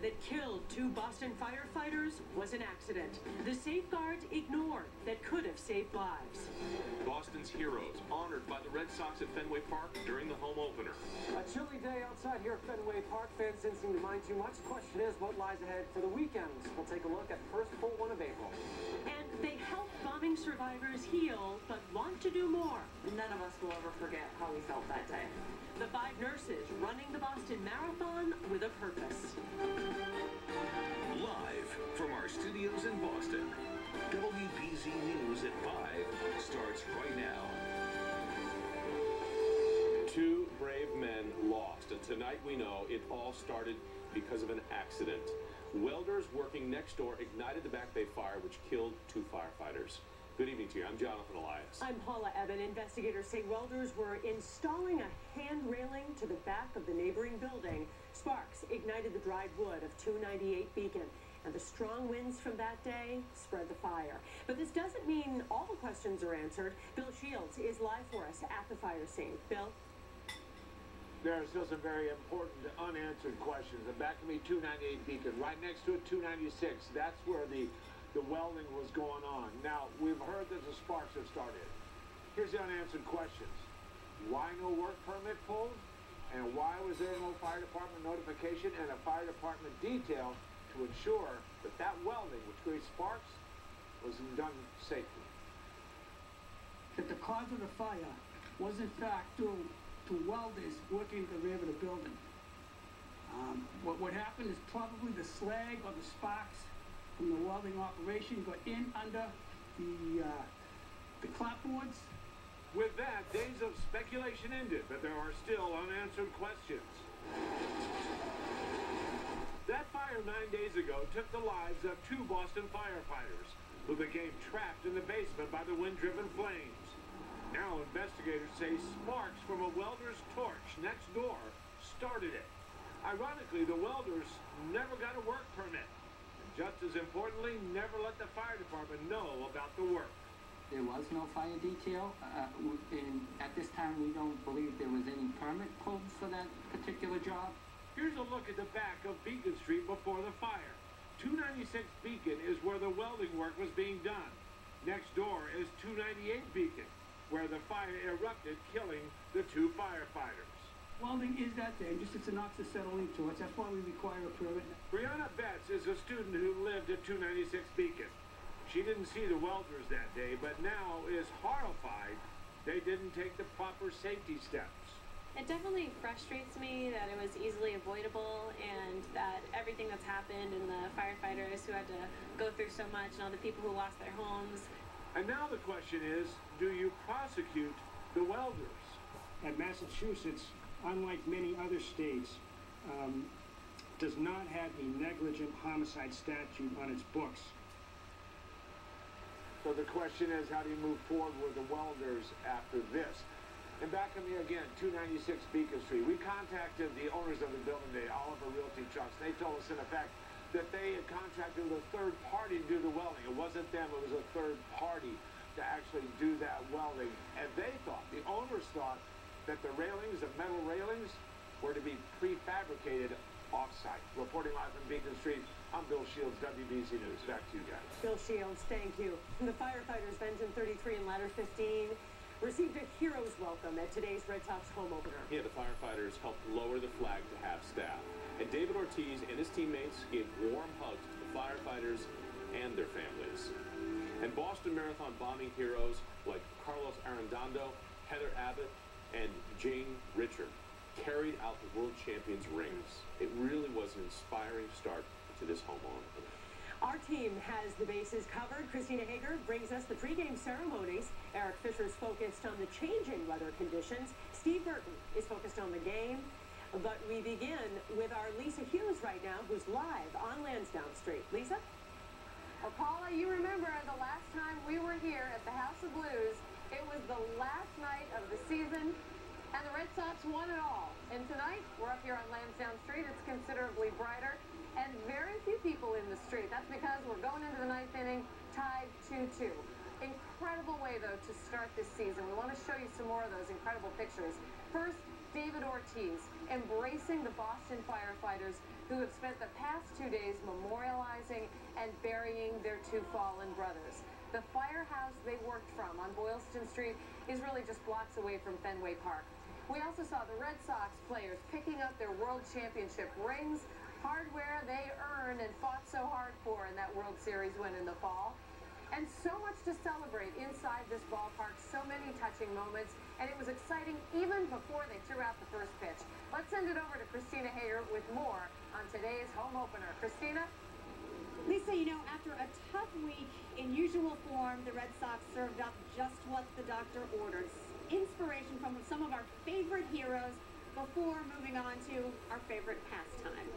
that killed 2 Boston firefighters was an accident. The safeguards ignored that could have saved lives. Boston's heroes honored by the Red Sox at Fenway Park during the home opener. A chilly day outside here at Fenway Park. Fans didn't seem to mind too much. The question is, what lies ahead for the weekends? We'll take a look at the first full one of April. And they help bombing survivors heal, but want to do more. None of us will ever forget how we felt that day. The 5 nurses running the Boston Marathon with a purpose. Live from our studios in Boston, WBZ News at 5 starts right now. 2 brave men lost, and tonight we know it all started because of an accident. Welders working next door ignited the Back Bay fire, which killed 2 firefighters. Good evening to you. I'm Jonathan Elias. I'm Paula Eben. Investigators say welders were installing a hand railing to the back of the neighboring building. Sparks ignited the dried wood of 298 Beacon, and the strong winds from that day spread the fire. But this doesn't mean all the questions are answered. Bill Shields is live for us at the fire scene. Bill? There are still some very important unanswered questions. And back to me, 298 Beacon, right next to it, 296. That's where the welding was going on. Now, we've heard that the sparks have started. Here's the unanswered questions. Why no work permit pulled? And why was there no fire department notification and a fire department detail to ensure that that welding, which creates sparks, was done safely? That the cause of the fire was in fact due to welders working at the rear of the building. What happened is probably the slag or the sparks from the welding operation got in under the clapboards. With that, days of speculation ended, but there are still unanswered questions. That fire 9 days ago took the lives of 2 Boston firefighters who became trapped in the basement by the wind-driven flames. Now investigators say sparks from a welder's torch next door started it. Ironically, the welders never got a work permit. And just as importantly, never let the fire department know about the work. There was no fire detail, and at this time we don't believe there was any permit pulled for that particular job. Here's a look at the back of Beacon Street before the fire. 296 Beacon is where the welding work was being done. Next door is 298 Beacon, where the fire erupted, killing the 2 firefighters. Welding is that dangerous. It's an oxyacetylene to it. That's why we require a permit. Brianna Betts is a student who lived at 296 Beacon. She didn't see the welders that day, but now is horrified they didn't take the proper safety steps. It definitely frustrates me that it was easily avoidable, and that everything that's happened, and the firefighters who had to go through so much, and all the people who lost their homes. And now the question is, do you prosecute the welders? And Massachusetts, unlike many other states, does not have a negligent homicide statute on its books. So the question is, how do you move forward with the welders after this? And back to me again, 296 Beacon Street. We contacted the owners of the building today, Oliver Realty Trust. They told us, in effect, that they had contracted with a third party to do the welding. It wasn't them, it was a third party to actually do that welding. And they thought, the owners thought, that the railings, the metal railings, were to be prefabricated off-site. Reporting live from Beacon Street, I'm Bill Shields, WBZ News. Back to you guys. Bill Shields, thank you. The firefighters, Benjamin 33 and Ladder 15, received a hero's welcome at today's Red Sox home opener. Yeah, the firefighters helped lower the flag to half-staff. And David Ortiz and his teammates gave warm hugs to the firefighters and their families. And Boston Marathon bombing heroes like Carlos Arredondo, Heather Abbott, and Jane Richard carried out the world champions' rings. It really was an inspiring start to this home opener. Our team has the bases covered. Christina Hager brings us the pregame ceremonies. Eric Fisher's focused on the changing weather conditions. Steve Burton is focused on the game. But we begin with our Lisa Hughes right now, who's live on Lansdowne Street. Lisa? Well, Paula, you remember the last time we were here at the House of Blues, it was the last night of the season, and the Red Sox won it all. And tonight, we're up here on Lansdowne Street. It's considerably brighter, and very few people in the street. That's because we're going into the 9th inning, tied 2-2. Incredible way, though, to start this season. We want to show you some more of those incredible pictures. First, David Ortiz, embracing the Boston Firefighters who have spent the past 2 days memorializing and burying their two fallen brothers. The firehouse they worked from on Boylston Street is really just blocks away from Fenway Park. We also saw the Red Sox players picking up their World Championship rings, hardware they earned and fought so hard for in that World Series win in the fall. And so much to celebrate inside this ballpark, so many touching moments, and it was exciting even before they threw out the first pitch. Let's send it over to Christina Hager with more on today's home opener. Christina? Lisa, you know, after a tough week in usual form, the Red Sox served up just what the doctor ordered. Inspiration from some of our favorite heroes before moving on to our favorite pastime.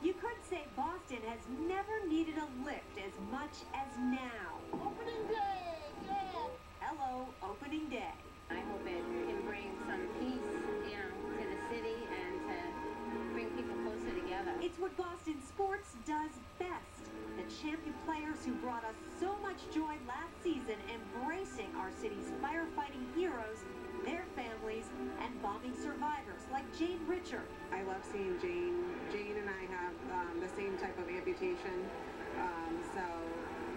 You could say Boston has never needed a lift as much as now. Opening day! Yeah! Hello, opening day. I hope it can bring some peace, you know, to the city and to bring people closer together. It's what Boston Sports does best. The champion players who brought us so much joy last season embracing our city's firefighting heroes, their families, and bombing survivors like Jane Richard. I love seeing Jane. Jane and I have the same type of amputation, so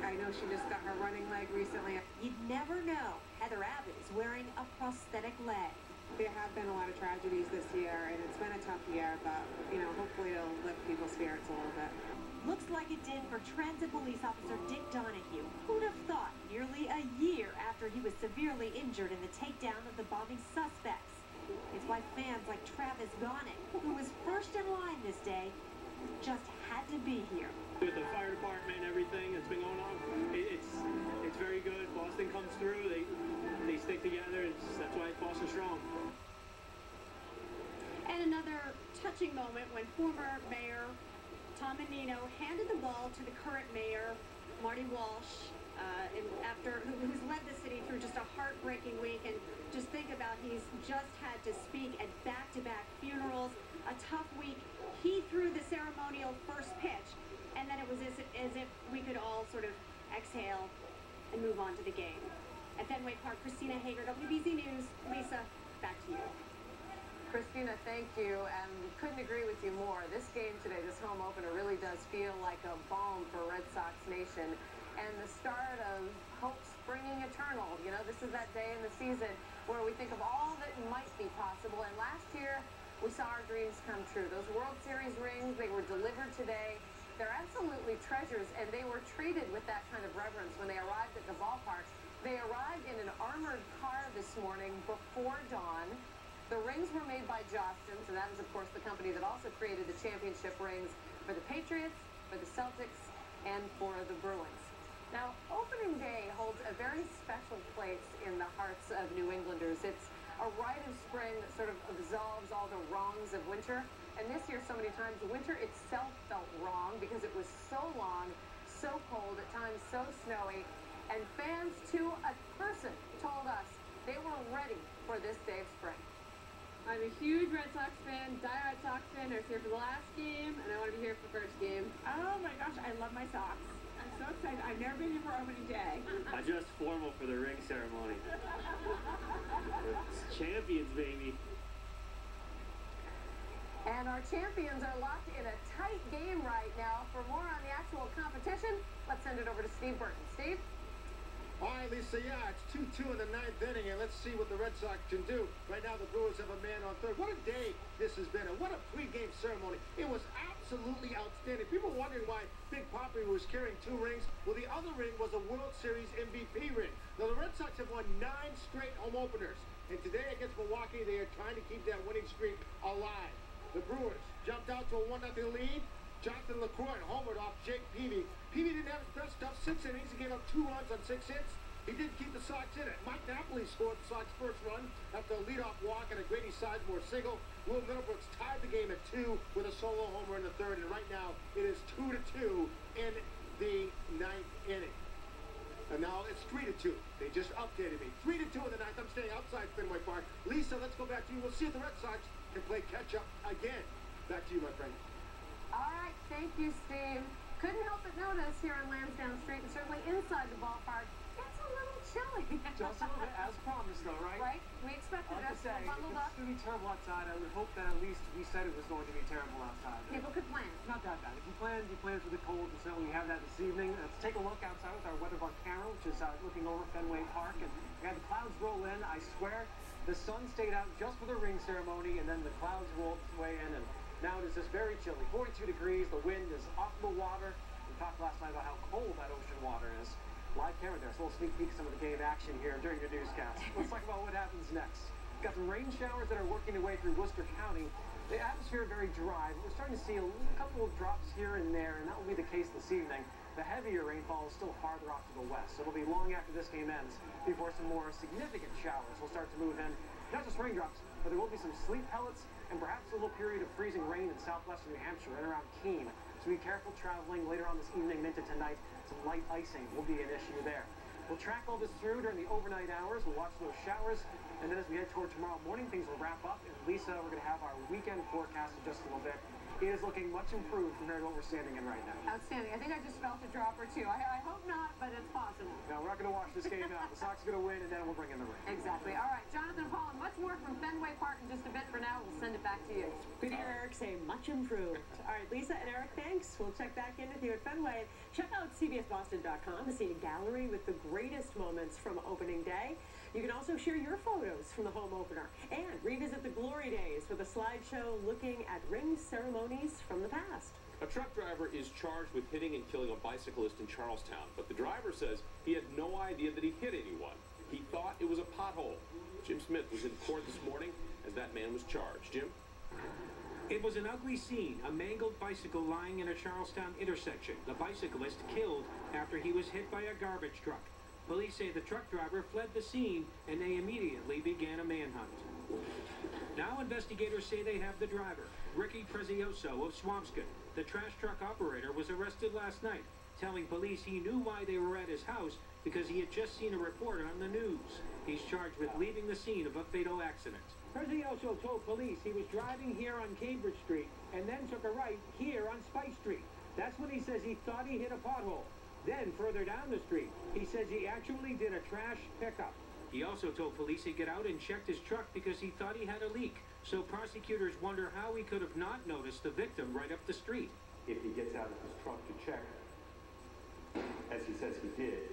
I know she just got her running leg recently. You'd never know Heather Abbott is wearing a prosthetic leg. There have been a lot of tragedies this year, and it's been a tough year, but, you know, hopefully it'll lift people's spirits a little bit. Looks like it did for Transit Police Officer Dick Donahue. Who'd have thought nearly a year after he was severely injured in the takedown of the bombing suspects? It's why fans like Travis Gonick, who was first in line this day, just had to be here. With the fire department and everything that's been going on, it's very good. Boston comes through. They stick together. That's why it's Boston strong. And another touching moment when former Mayor Tom Menino handed the ball to the current mayor, Marty Walsh, who's led the city through just a heartbreaking week. And just think about, he's just had to speak at back-to-back funerals, a tough week. He threw the ceremonial first pitch, and then it was as if we could all sort of exhale and move on to the game. At Fenway Park, Christina Hager, WBZ News. Lisa, back to you. Christina, thank you, and couldn't agree with you more. This game today, this home opener, really does feel like a balm for Red Sox Nation and the start of hope springing eternal. You know, this is that day in the season where we think of all that might be possible, and last year we saw our dreams come true. Those World Series rings, they were delivered today. They're absolutely treasures, and they were treated with that kind of reverence when they arrived at the ballpark. They arrived in an armored car this morning before dawn. The rings were made by Jostens, and that is, of course, the company that also created the championship rings for the Patriots, for the Celtics, and for the Bruins. Now, opening day holds a very special place in the hearts of New Englanders. It's a rite of spring that sort of absolves all the wrongs of winter. And this year, so many times, winter itself felt wrong because it was so long, so cold, at times so snowy. And fans, to a person, told us they were ready for this day of spring. I'm a huge Red Sox fan, die-hard Sox fan. I was here for the last game, and I want to be here for the first game. Oh my gosh, I love my Sox. I'm so excited. I've never been here for opening day. I dressed formal for the ring ceremony. It's champions, baby. And our champions are locked in a tight game right now. For more on the actual competition, let's send it over to Steve Burton. Steve? All right, Lisa, yeah, it's 2-2 in the ninth inning, and let's see what the Red Sox can do. Right now, the Brewers have a man on third. What a day this has been, and what a pre-game ceremony. It was absolutely outstanding. People wondering why Big Papi was carrying 2 rings. Well, the other ring was a World Series MVP ring. Now, the Red Sox have won 9 straight home openers, and today against Milwaukee, they are trying to keep that winning streak alive. The Brewers jumped out to a 1-0 lead. Jonathan LaCroix homered off Jake Peavy. Peavy didn't have his best stuff. 6 innings. He gave up 2 runs on 6 hits. He did keep the Sox in it. Mike Napoli scored the Sox first run after a leadoff walk and a Grady Sizemore single. Will Middlebrooks tied the game at 2 with a solo homer in the third. And right now, it is 2-2 in the ninth inning. And now it's 3-2. They just updated me. 3-2 in the ninth. I'm staying outside Fenway Park. Lisa, let's go back to you. We'll see if the Red Sox can play catch-up again. Back to you, my friend. All right, thank you, Steve. Couldn't help but notice here on Lansdowne Street and certainly inside the ballpark, it's a little chilly. Just a little bit, as promised, though, right? Right? We expected Like I us say, to bundled it's up. going to be terrible outside. I would hope that at least we said it was going to be terrible outside. People could plan. Not that bad. If you plan for the cold, and certainly we have that this evening. Let's take a look outside with our weather bar camera, which is looking over Fenway Park. And we had the clouds roll in. I swear, the sun stayed out just for the ring ceremony, and then the clouds rolled its way in. And now it is just very chilly. 42 degrees. The wind is off the water. We talked last night about how cold that ocean water is. Live camera there, so we'll sneak peek some of the game action here during your newscast. Let's talk about what happens next. Got some rain showers that are working their way through Worcester County. The atmosphere very dry, but we're starting to see a couple of drops here and there, and that will be the case this evening. The heavier rainfall is still farther off to the west, so it'll be long after this game ends before some more significant showers will start to move in. Not just raindrops, but there will be some sleet pellets and perhaps a little period of freezing rain in southwestern New Hampshire and around Keene. So be careful traveling later on this evening and into tonight. Some light icing will be an issue there. We'll track all this through during the overnight hours. We'll watch those showers. And then as we head toward tomorrow morning, things will wrap up. And Lisa, we're going to have our weekend forecast in just a little bit. It is looking much improved compared to what we're standing in right now. Outstanding. I think I just felt a drop or two. I hope not, but it's possible. No, we're not going to watch this game out. The Sox are going to win, and then we'll bring in the rain. Exactly. All right, Jonathan and Paula, much more from Fenway Park in just a bit. For now, we'll send it back to you. Good to hear Eric say much improved. All right, Lisa and Eric, thanks. We'll check back in with you at Fenway. Check out CBSBoston.com to see a gallery with the greatest moments from opening day. You can also share your photos from the home opener and revisit the glory days with a slideshow looking at ring ceremonies from the past. A truck driver is charged with hitting and killing a bicyclist in Charlestown, but the driver says he had no idea that he hit anyone. He thought it was a pothole. Jim Smith was in court this morning as that man was charged. Jim? It was an ugly scene, a mangled bicycle lying in a Charlestown intersection. The bicyclist killed after he was hit by a garbage truck. Police say the truck driver fled the scene and they immediately began a manhunt. Now investigators say they have the driver, Ricky Prezioso of Swampscott. The trash truck operator was arrested last night, telling police he knew why they were at his house because he had just seen a report on the news. He's charged with leaving the scene of a fatal accident. Prezioso told police he was driving here on Cambridge Street and then took a right here on Spice Street. That's when he says he thought he hit a pothole. Then, further down the street, he says he actually did a trash pickup. He also told police he'd get out and checked his truck because he thought he had a leak. So prosecutors wonder how he could have not noticed the victim right up the street. If he gets out of his truck to check, as he says he did,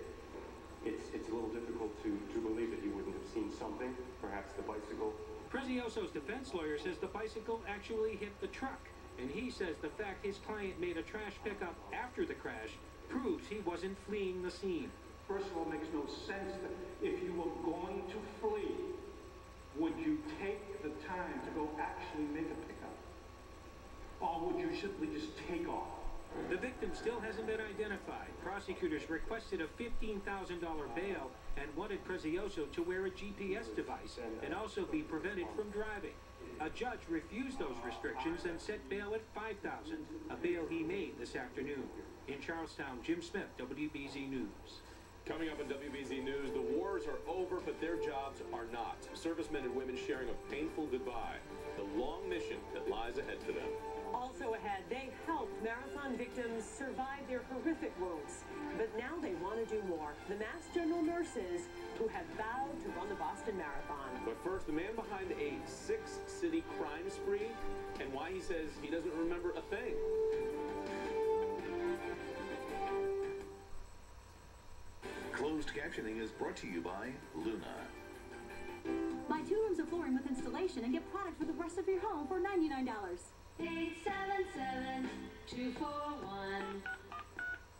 it's a little difficult to believe that he wouldn't have seen something, perhaps the bicycle. Prezioso's defense lawyer says the bicycle actually hit the truck. And he says the fact his client made a trash pickup after the crash proves he wasn't fleeing the scene. First of all, it makes no sense that if you were going to flee, would you take the time to go actually make a pickup? Or would you simply just take off? The victim still hasn't been identified. Prosecutors requested a $15,000 bail and wanted Prezioso to wear a GPS device and also be prevented from driving. A judge refused those restrictions and set bail at $5,000, a bail he made this afternoon. In Charlestown, Jim Smith, WBZ News. Coming up on WBZ News, the wars are over, but their jobs are not. Servicemen and women sharing a painful goodbye. The long mission that lies ahead for them. Also ahead, they helped marathon victims survive their horrific wounds. But now they want to do more. The Mass General nurses who have vowed to run the Boston Marathon. But first, the man behind a 6-city crime spree and why he says he doesn't remember a thing. Closed captioning is brought to you by Luna. Buy 2 rooms of flooring with installation and get product for the rest of your home for $99. 877-241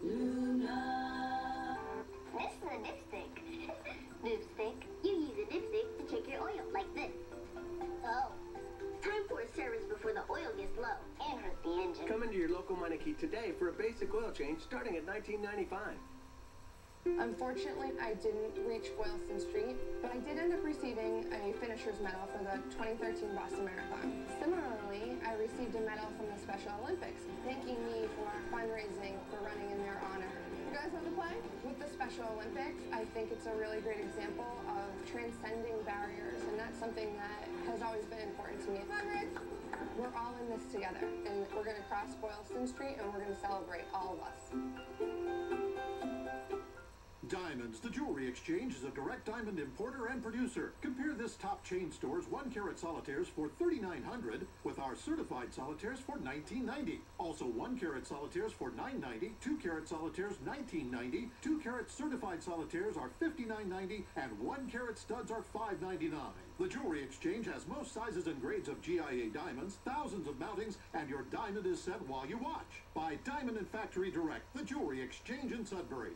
Luna. This is a dipstick. Dipstick. You use a dipstick to check your oil like this. Oh. Time for a service before the oil gets low and hurts the engine. Come into your local Meineke today for a basic oil change starting at $19.95. Unfortunately, I didn't reach Boylston Street, but I did end up receiving a finisher's medal for the 2013 Boston Marathon. Similarly, I received a medal from the Special Olympics, thanking me for fundraising for running in their honor. You guys want to play? With the Special Olympics, I think it's a really great example of transcending barriers, and that's something that has always been important to me. Come on, Rick. We're all in this together, and we're going to cross Boylston Street, and we're going to celebrate, all of us. Diamonds, the Jewelry Exchange, is a direct diamond importer and producer. Compare this top chain store's 1-carat solitaires for $3,900 with our certified solitaires for $1,990. Also 1-carat solitaires for $990, 2-carat solitaires $1,990, 2-carat certified solitaires are $59.90, and 1-carat studs are $5.99. The Jewelry Exchange has most sizes and grades of GIA diamonds, thousands of mountings, and your diamond is set while you watch. Buy Diamond and Factory Direct, the Jewelry Exchange in Sudbury.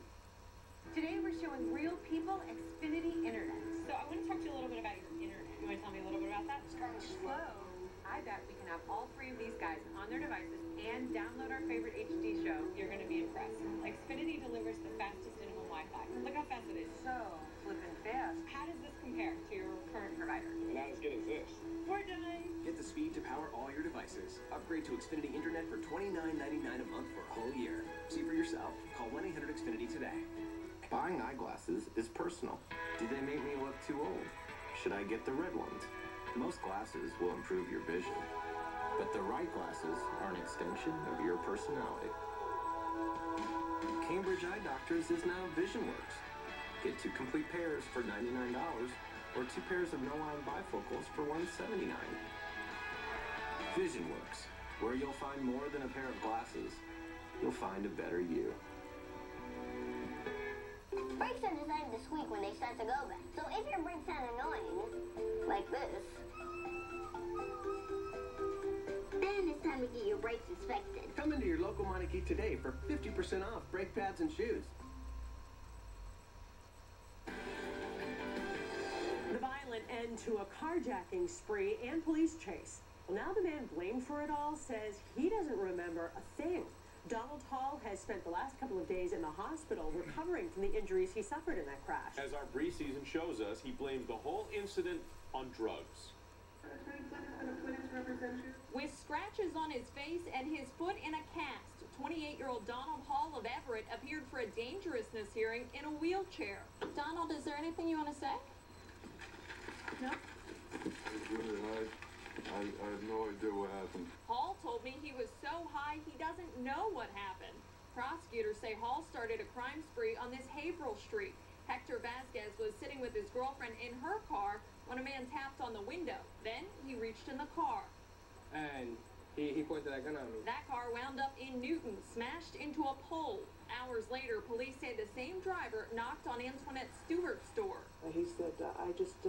Today we're showing real people Xfinity Internet. So I want to talk to you a little bit about your internet. You want to tell me a little bit about that? It's kind of slow. I bet we can have all three of these guys on their devices and download our favorite HD show. You're going to be impressed. Xfinity delivers the fastest in-home Wi-Fi. Look how fast it is. So flippin' fast. How does this compare to your current provider? Not as good as this. We're done. Get the speed to power all your devices. Upgrade to Xfinity Internet for $29.99 a month for a whole year. See for yourself. Call 1-800-XFINITY today. Buying eyeglasses is personal. Do they make me look too old? Should I get the red ones? Most glasses will improve your vision, but the right glasses are an extension of your personality. Cambridge Eye Doctors is now VisionWorks. Get 2 complete pairs for $99 or 2 pairs of no-line bifocals for $179. VisionWorks, where you'll find more than a pair of glasses. You'll find a better you. Brakes are designed to squeak when they start to go back. So if your brakes sound annoying, like this, then it's time to get your brakes inspected. Come into your local Meineke today for 50% off brake pads and shoes. The violent end to a carjacking spree and police chase. Well, now the man blamed for it all says he doesn't remember a thing. Donald Hall has spent the last couple of days in the hospital recovering from the injuries he suffered in that crash. As our brief season shows us, he blamed the whole incident on drugs. With scratches on his face and his foot in a cast, 28-year-old Donald Hall of Everett appeared for a dangerousness hearing in a wheelchair. Donald, is there anything you want to say? No? I have no idea what happened. Hall told me he was so high he doesn't know what happened. Prosecutors say Hall started a crime spree on this Haverhill Street. Hector Vasquez was sitting with his girlfriend in her car when a man tapped on the window. Then he reached in the car. And he pointed that gun at me. That car wound up in Newton, smashed into a pole. Hours later, police say the same driver knocked on Antoinette Stewart's door. He said, I just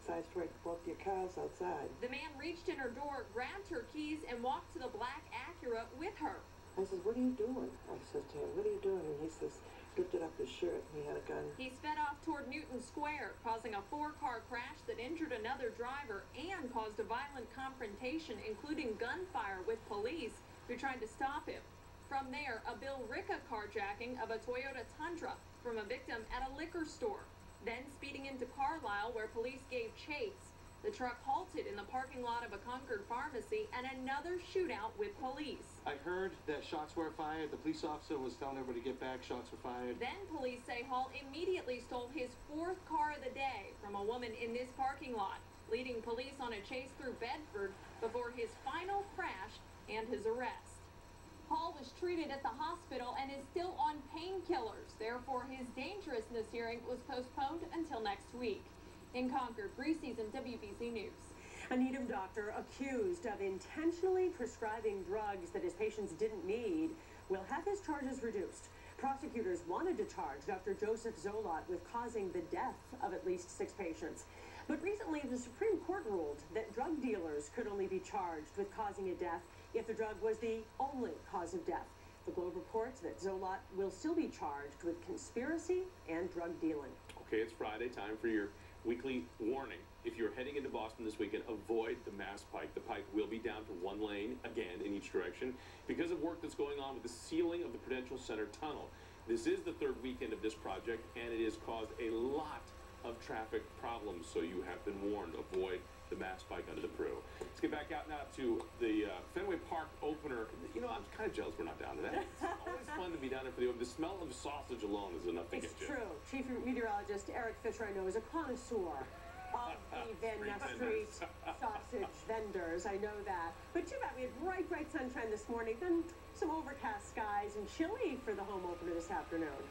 sideswiped both your cars outside. The man reached in her door, grabbed her keys, and walked to the black Acura with her. I said, what are you doing? I said to him, what are you doing? And he says, lifted up his shirt and he had a gun. He sped off toward Newton Square, causing a 4-car crash that injured another driver and caused a violent confrontation, including gunfire with police who tried to stop him. From there, a Bill Ricca carjacking of a Toyota Tundra from a victim at a liquor store. Then speeding into Carlisle, where police gave chase. The truck halted in the parking lot of a Concord pharmacy, and another shootout with police. I heard that shots were fired. The police officer was telling everybody to get back. Shots were fired. Then police say Hall immediately stole his 4th car of the day from a woman in this parking lot, leading police on a chase through Bedford before his final crash and his arrest. Hall was treated at the hospital and is still on painkillers. Therefore, his dangerousness hearing was postponed until next week. In Concord, preseason WBZ News. A Needham doctor accused of intentionally prescribing drugs that his patients didn't need will have his charges reduced. Prosecutors wanted to charge Dr. Joseph Zolot with causing the death of at least 6 patients. But recently, the Supreme Court ruled that drug dealers could only be charged with causing a death if the drug was the only cause of death. The Globe reports that Zolot will still be charged with conspiracy and drug dealing. Okay, it's Friday, time for your weekly warning. If you're heading into Boston this weekend, avoid the Mass Pike. The Pike will be down to 1 lane, again, in each direction, because of work that's going on with the sealing of the Prudential Center Tunnel. This is the 3rd weekend of this project, and it has caused a lot of traffic problems, so you have been warned. Avoid the Mass Pike under the Prue. Let's get back out now to the Fenway Park opener. You know, I'm kind of jealous we're not down to that. It's always fun to be down there for the opener. The smell of sausage alone is enough to get you. It's true. Chief Meteorologist Eric Fisher, I know, is a connoisseur of the Van Ness Street sausage vendors. I know that. But too bad we had bright sunshine this morning, then some overcast skies and chilly for the home opener this afternoon.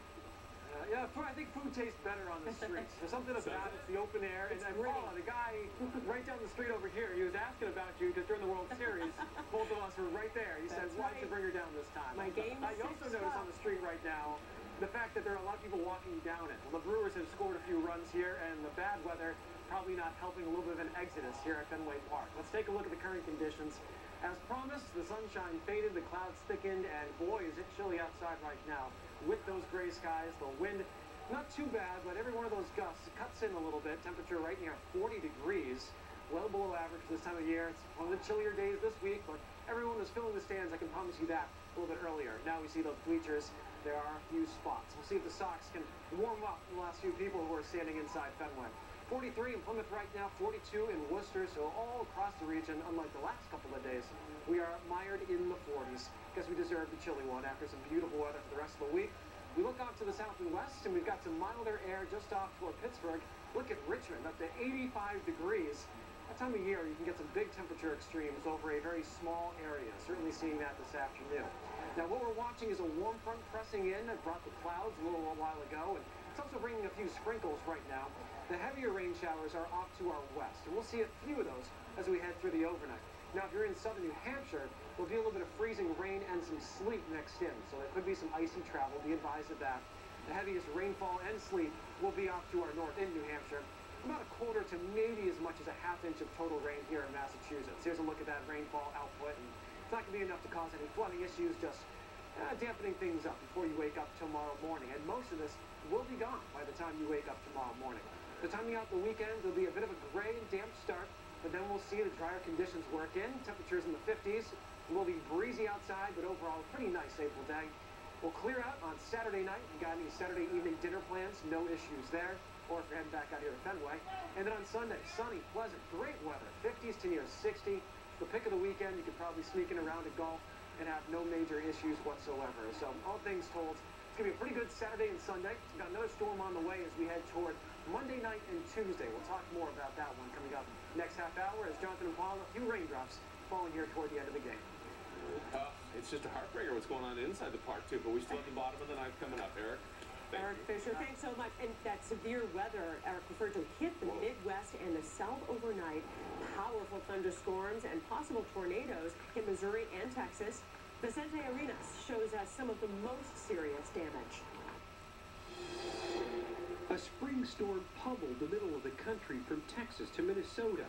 Yeah, I think food tastes better on the streets. There's something about it, it's the open air. And Paula, the guy right down the street over here, he was asking about you because during the World Series, both of us were right there. He said, why'd you bring her down this time? My game I also noticed on the street right now the fact that there are a lot of people walking down it. Well, the Brewers have scored a few runs here, and the bad weather probably not helping a little bit of an exodus here at Fenway Park. Let's take a look at the current conditions. As promised, the sunshine faded, the clouds thickened, and boy, is it chilly outside right now. With those gray skies, the wind, not too bad, but every one of those gusts cuts in a little bit. Temperature right near 40 degrees, well below average for this time of year. It's one of the chillier days this week, but everyone was filling the stands, I can promise you that, a little bit earlier. Now we see those bleachers. There are a few spots. We'll see if the Sox can warm up the last few people who are standing inside Fenway. 43 in Plymouth right now, 42 in Worcester, so all across the region, unlike the last couple of days, we are mired in the 40s. Guess we deserve the chilly one after some beautiful weather for the rest of the week. We look off to the south and west, and we've got some milder air just off toward Pittsburgh. Look at Richmond, up to 85 degrees. That time of year, you can get some big temperature extremes over a very small area. Certainly seeing that this afternoon. Now, what we're watching is a warm front pressing in that brought the clouds a little while ago, and it's also bringing a few sprinkles right now. The heavier rain showers are off to our west, and we'll see a few of those as we head through the overnight. Now, if you're in southern New Hampshire, there'll be a little bit of freezing rain and some sleet mixed in, so there could be some icy travel. Be advised of that. The heaviest rainfall and sleet will be off to our north in New Hampshire. About a quarter to maybe as much as a half-inch of total rain here in Massachusetts. Here's a look at that rainfall output, and it's not going to be enough to cause any flooding issues, just dampening things up before you wake up tomorrow morning. And most of this will be gone by the time you wake up tomorrow morning. The timing out the weekend, there'll be a bit of a gray and damp start, but then we'll see the drier conditions work in. Temperatures in the 50s. It will be breezy outside, but overall a pretty nice April day. We'll clear out on Saturday night. You got any Saturday evening dinner plans? No issues there. Or if you're heading back out here to Fenway. And then on Sunday, sunny, pleasant, great weather. 50s to near 60. The pick of the weekend, you could probably sneak in around to golf and have no major issues whatsoever. So all things told, it's going to be a pretty good Saturday and Sunday. We've got another storm on the way as we head toward Monday night and Tuesday. We'll talk more about that one coming up next half hour as Jonathan and Paul, a few raindrops falling here toward the end of the game. It's just a heartbreaker what's going on inside the park, too, but we still have the bottom of the ninth coming up. Eric? Eric Fisher, thanks so much. And that severe weather, Eric referred to, hit the Midwest and the South overnight. Powerful thunderstorms and possible tornadoes hit Missouri and Texas. Vicente Arenas shows us some of the most serious damage. A spring storm pummeled the middle of the country from Texas to Minnesota.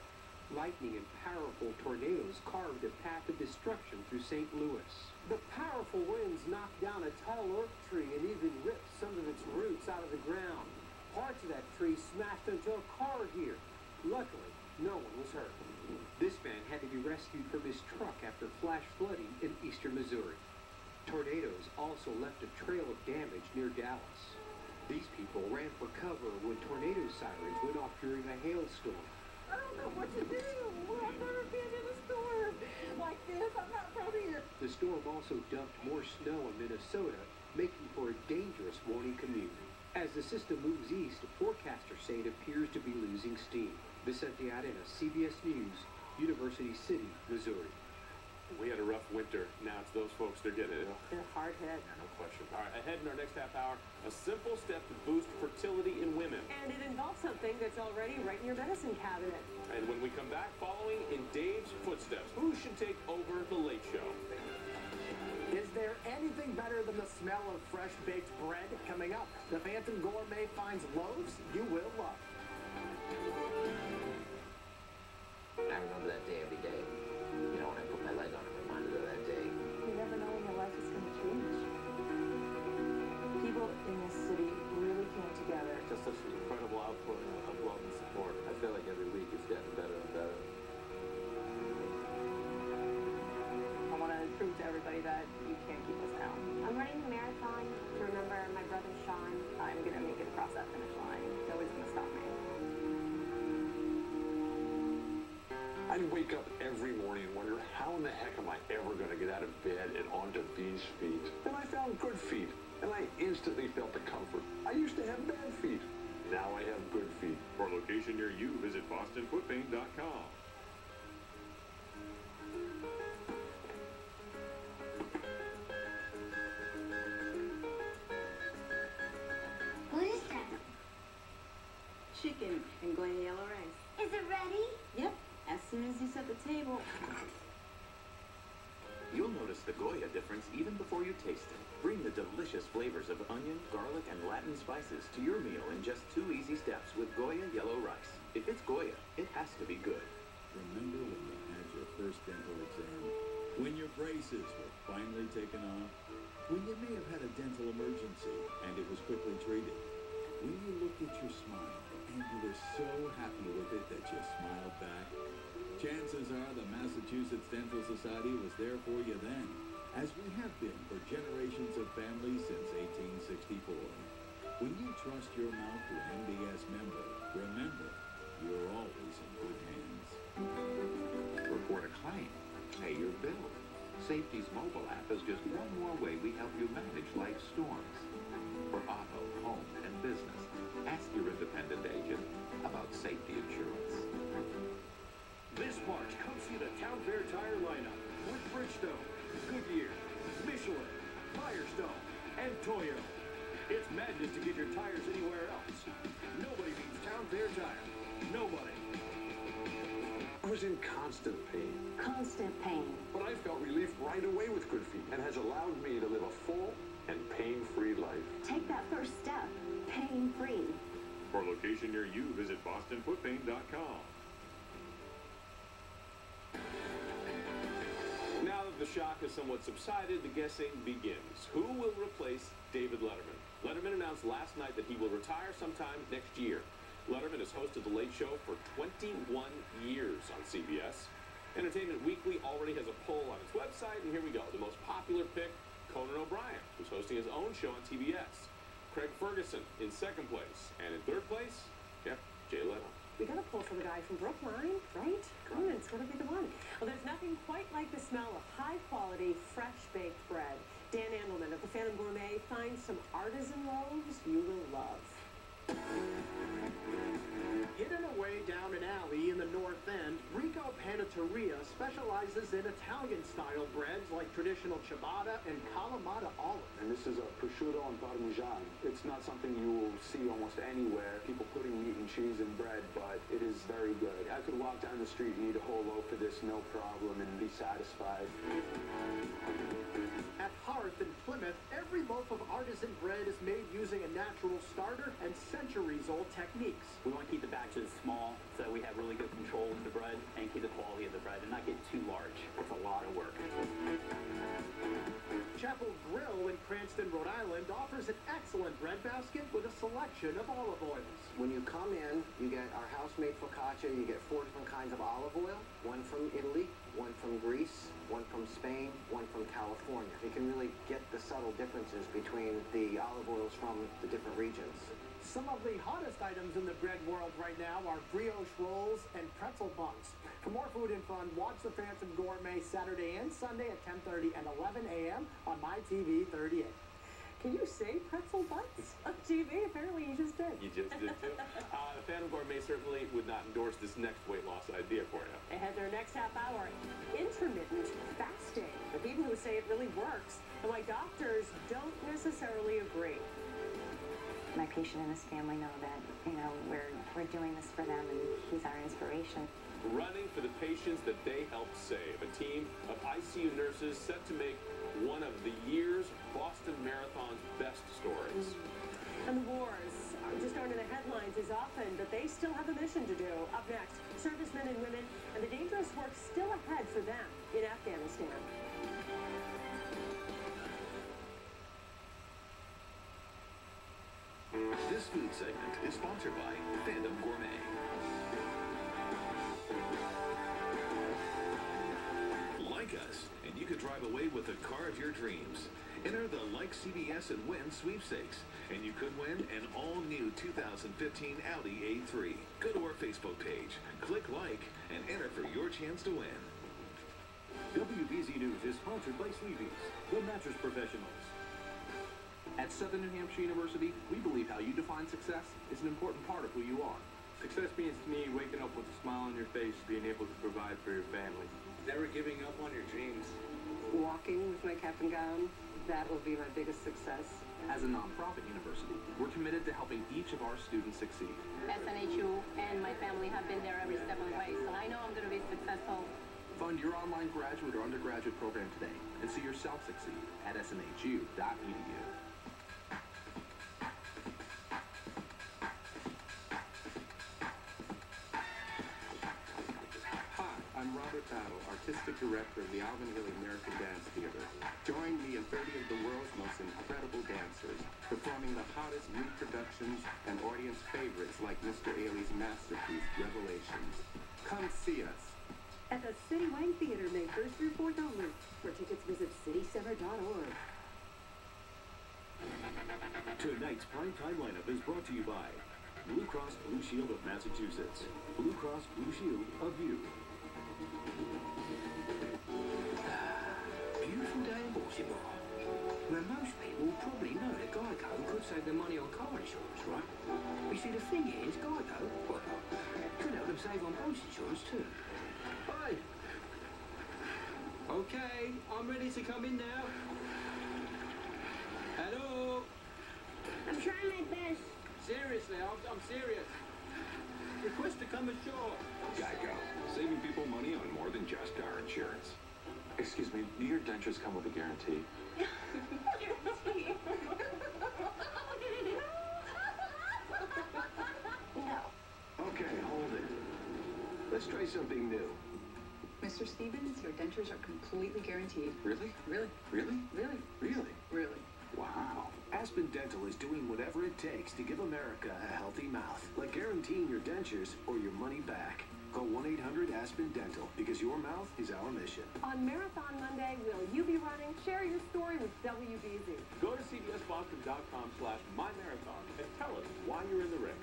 Lightning and powerful tornadoes carved a path of destruction through St. Louis. The powerful winds knocked down a tall oak tree and even ripped some of its roots out of the ground. Parts of that tree smashed into a car here. Luckily, no one was hurt. This man had to be rescued from his truck after flash flooding in eastern Missouri. Tornadoes also left a trail of damage near Dallas. These people ran for cover when tornado sirens went off during a hailstorm. I don't know what to do. I've never been in a storm like this. I'm not from here. The storm also dumped more snow in Minnesota, making for a dangerous morning commute. As the system moves east, forecasters say it appears to be losing steam. Vicente Arenas, CBS News, University City, Missouri. We had a rough winter. Now it's those folks, they're getting it. They're hard hit. No question. All right, ahead in our next half hour, a simple step to boost fertility in women. And it involves something that's already right in your medicine cabinet. And when we come back, following in Dave's footsteps, who should take over The Late Show? Is there anything better than the smell of fresh baked bread? Coming up, the Phantom Gourmet finds loaves you will love. I remember that day every day. You know, when I put my leg on it, I'm reminded of that day. You never know when your life is going to change. People in this city really came together. Just such an incredible output of love and support. I feel like every week it's getting better and better. I want to prove to everybody that you can't keep us down. I'm running the marathon to remember my brother Sean. I'm going to make it across that finish line. Nobody's going to stop me. I wake up every morning and wonder, how in the heck am I ever going to get out of bed and onto these feet? And I found good feet, and I instantly felt the comfort. I used to have bad feet. Now I have good feet. For a location near you, visit bostonfootpaint.com. soon as you set the table. You'll notice the Goya difference even before you taste it. Bring the delicious flavors of onion, garlic, and Latin spices to your meal in just 2 easy steps with Goya yellow rice. If it's Goya, it has to be good. Remember when you had your first dental exam? When your braces were finally taken off? When you may have had a dental emergency and it was quickly treated? When you looked at your smile and you were so happy with it that you smiled back? Chances are the Massachusetts Dental Society was there for you then, as we have been for generations of families since 1864. When you trust your mouth to an MDS member, remember, you're always in good hands. Report a claim. Pay your bill. Safety's mobile app is just one more way we help you manage life's storms. For auto, home, and business, ask your independent agent about safety insurance. This March, come see the Town Fair tire lineup with Bridgestone, Goodyear, Michelin, Firestone, and Toyo. It's madness to get your tires anywhere else. Nobody beats Town Fair Tire. Nobody. I was in constant pain. Constant pain. But I felt relief right away with Good Feet and has allowed me to live a full and pain-free life. Take that first step. Pain-free. For a location near you, visit bostonfootpain.com. Now that the shock has somewhat subsided, the guessing begins. Who will replace David Letterman? Letterman announced last night that he will retire sometime next year. Letterman has hosted The Late Show for 21 years on CBS. Entertainment Weekly already has a poll on its website, and here we go. The most popular pick, Conan O'Brien, who's hosting his own show on TBS. Craig Ferguson in second place. And in third place, Jay Leno. We got a pull for the guy from Brookline, right? Conan's gonna be the one. Well, there's nothing quite like the smell of high-quality, fresh-baked bread. Dan Andelman of the Phantom Gourmet finds some artisan loaves you will love. Hidden away down an alley in the North End, Rico Panetteria specializes in Italian-style breads like traditional ciabatta and Kalamata olive. And this is a prosciutto and parmesan. It's not something you will see almost anywhere, people putting meat and cheese in bread, but it is very good. I could walk down the street and eat a whole loaf of this, no problem, and be satisfied. At Hearth in Plymouth, every loaf of artisan bread is made using a natural starter and centuries-old techniques. We want to keep the batches small so we have really good control of the bread and keep the quality of the bread and not get too large. It's a lot of work. Chapel Grill in Cranston, Rhode Island offers an excellent bread basket with a selection of olive oils. When you come in, you get our house-made focaccia. You get 4 different kinds of olive oil, one from Italy, one from Greece, one from Spain, one from California. You can really get the subtle differences between the olive oils from the different regions. Some of the hottest items in the bread world right now are brioche rolls and pretzel buns. For more food and fun, watch the Phantom Gourmet Saturday and Sunday at 10:30 and 11 a.m. on MyTV 38. Can you say pretzel buns on TV? Apparently you just did. You just did too. The Phantom Gourmet certainly would not endorse this next weight loss idea for you. Ahead their next half hour, intermittent fasting. The people who say it really works and why doctors don't necessarily agree. My patient and his family know that, we're doing this for them and he's our inspiration. Running for the patients that they helped save. A team of ICU nurses set to make one of the year's Boston Marathon's best stories. And the wars just aren't in the headlines as often, but they still have a mission to do. Up next, servicemen and women and the dangerous work still ahead for them in Afghanistan. This food segment is sponsored by Phantom Gourmet. Like us, and you could drive away with the car of your dreams. Enter the Like CBS and Win sweepstakes, and you could win an all-new 2015 Audi A3. Go to our Facebook page, click like, and enter for your chance to win. WBZ News is sponsored by Sleevy's, the mattress professionals. At Southern New Hampshire University, we believe how you define success is an important part of who you are. Success means to me waking up with a smile on your face, being able to provide for your family. Never giving up on your dreams. Walking with my cap and gown, that will be my biggest success. As a nonprofit university, we're committed to helping each of our students succeed. SNHU and my family have been there every step of the way, so I know I'm going to be successful. Fund your online graduate or undergraduate program today and see yourself succeed at snhu.edu. Hi, I'm Robert Battle, Artistic Director of the Alvin Ailey American Dance Theater. Join me and 30 of the world's most incredible dancers, performing the hottest new productions and audience favorites like Mr. Ailey's masterpiece, Revelations. Come see us. At the Citywide Theater, May 1st through 4th only. For tickets, visit citycenter.org. Tonight's primetime lineup is brought to you by Blue Cross Blue Shield of Massachusetts. Blue Cross Blue Shield of you. Beautiful day in Baltimore, where most people probably know that Geico could save them money on car insurance, right? You see, the thing is, Geico, well, could help them save on boat insurance too. Hi. Okay, I'm ready to come in now. Hello. I'm trying my best. Seriously, I'm serious. Request to come ashore. Geico, saving people money on more than just car insurance. Excuse me, do your dentures come with a guarantee? No. Okay, hold it. Let's try something new. Mr. Stevens, your dentures are completely guaranteed. Really? Really? Really? Really? Really? Really? Wow. Aspen Dental is doing whatever it takes to give America a healthy mouth, like guaranteeing your dentures or your money back. Call 1-800-ASPEN-DENTAL because your mouth is our mission. On Marathon Monday, will you be running? Share your story with WBZ. Go to cbsboston.com/mymarathon and tell us why you're in the ring.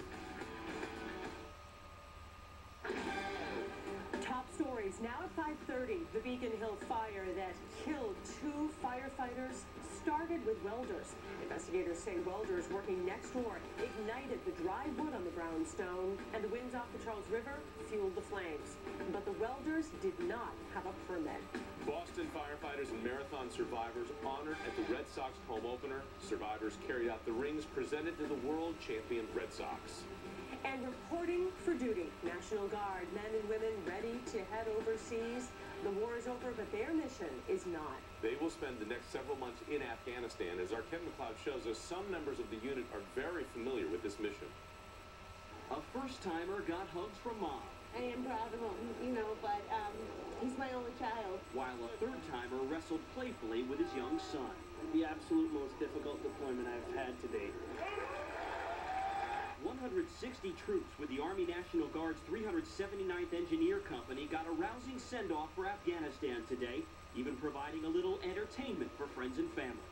Top stories now at 5:30. The Beacon Hill fire that killed 2 firefighters started with welders. Investigators say welders working next door ignited the dry wood on the brownstone, and the winds off the Charles River fueled the flames. But the welders did not have a permit. Boston Firefighters and Marathon survivors honored at the Red Sox home opener. Survivors carried out the rings presented to the world champion Red Sox. And reporting for duty, National Guard, men and women ready to head overseas. The war is over, but their mission is not. They will spend the next several months in Afghanistan. As our Ken McLeod shows us, some members of the unit are very familiar with this mission. A first-timer got hugs from Mom, I am proud of him, but he's my only child. while a third-timer wrestled playfully with his young son. The absolute most difficult deployment I've had to date. 160 troops with the Army National Guard's 379th Engineer Company got a rousing send-off for Afghanistan today, even providing a little entertainment for friends and family.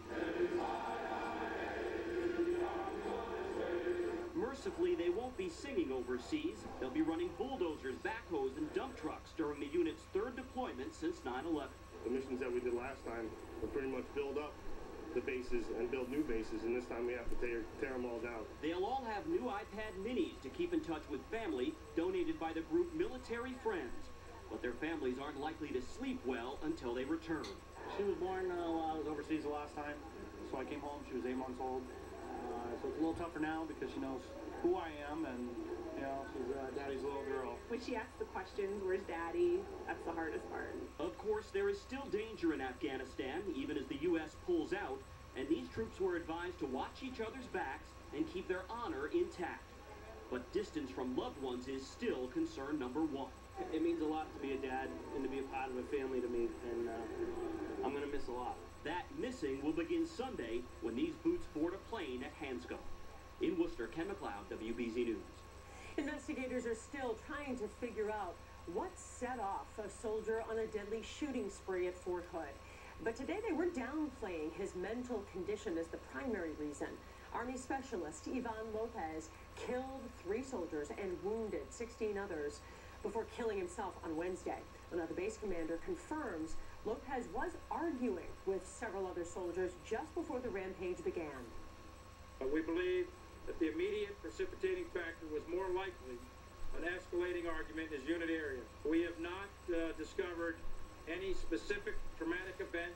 Mercifully, they won't be singing overseas. They'll be running bulldozers, backhoes, and dump trucks during the unit's 3rd deployment since 9/11. The missions that we did last time were pretty much build up the bases and build new bases, and this time we have to tear them all down. They'll all have new iPad minis to keep in touch with family, donated by the group Military Friends. But their families aren't likely to sleep well until they return. She was born while I was overseas the last time, so I came home. She was 8 months old. So it's a little tougher now because she knows who I am, and she's daddy's little girl. When she asks the questions, where's daddy? That's the hardest part. Of course, there is still danger in Afghanistan, even as the U.S. pulls out, and these troops were advised to watch each other's backs and keep their honor intact. But distance from loved ones is still concern number 1. It means a lot to be a dad and to be a part of a family to me, and I'm going to miss a lot. That missing will begin Sunday when these boots board a plane at Hanscom. In Worcester, Ken McLeod, WBZ News. Investigators are still trying to figure out what set off a soldier on a deadly shooting spree at Fort Hood. But today they were downplaying his mental condition as the primary reason. Army specialist Ivan Lopez killed 3 soldiers and wounded 16 others before killing himself on Wednesday. Now, the base commander confirms Lopez was arguing with several other soldiers just before the rampage began. We believe that the immediate precipitating factor was more likely an escalating argument in his unit area. We have not discovered any specific traumatic event,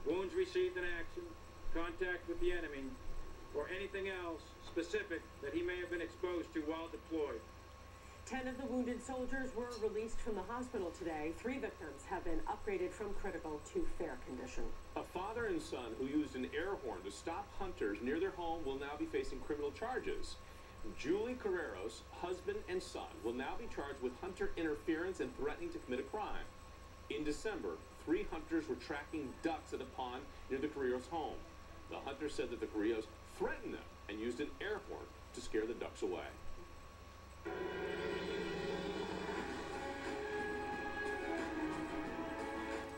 wounds received in action, contact with the enemy, or anything else specific that he may have been exposed to while deployed. 10 of the wounded soldiers were released from the hospital today. 3 victims have been upgraded from critical to fair condition. A father and son who used an air horn to stop hunters near their home will now be facing criminal charges. Julie Carrero's husband and son will now be charged with hunter interference and threatening to commit a crime. In December, 3 hunters were tracking ducks at a pond near the Carreros' home. The hunters said that the Carreros threatened them and used an air horn to scare the ducks away.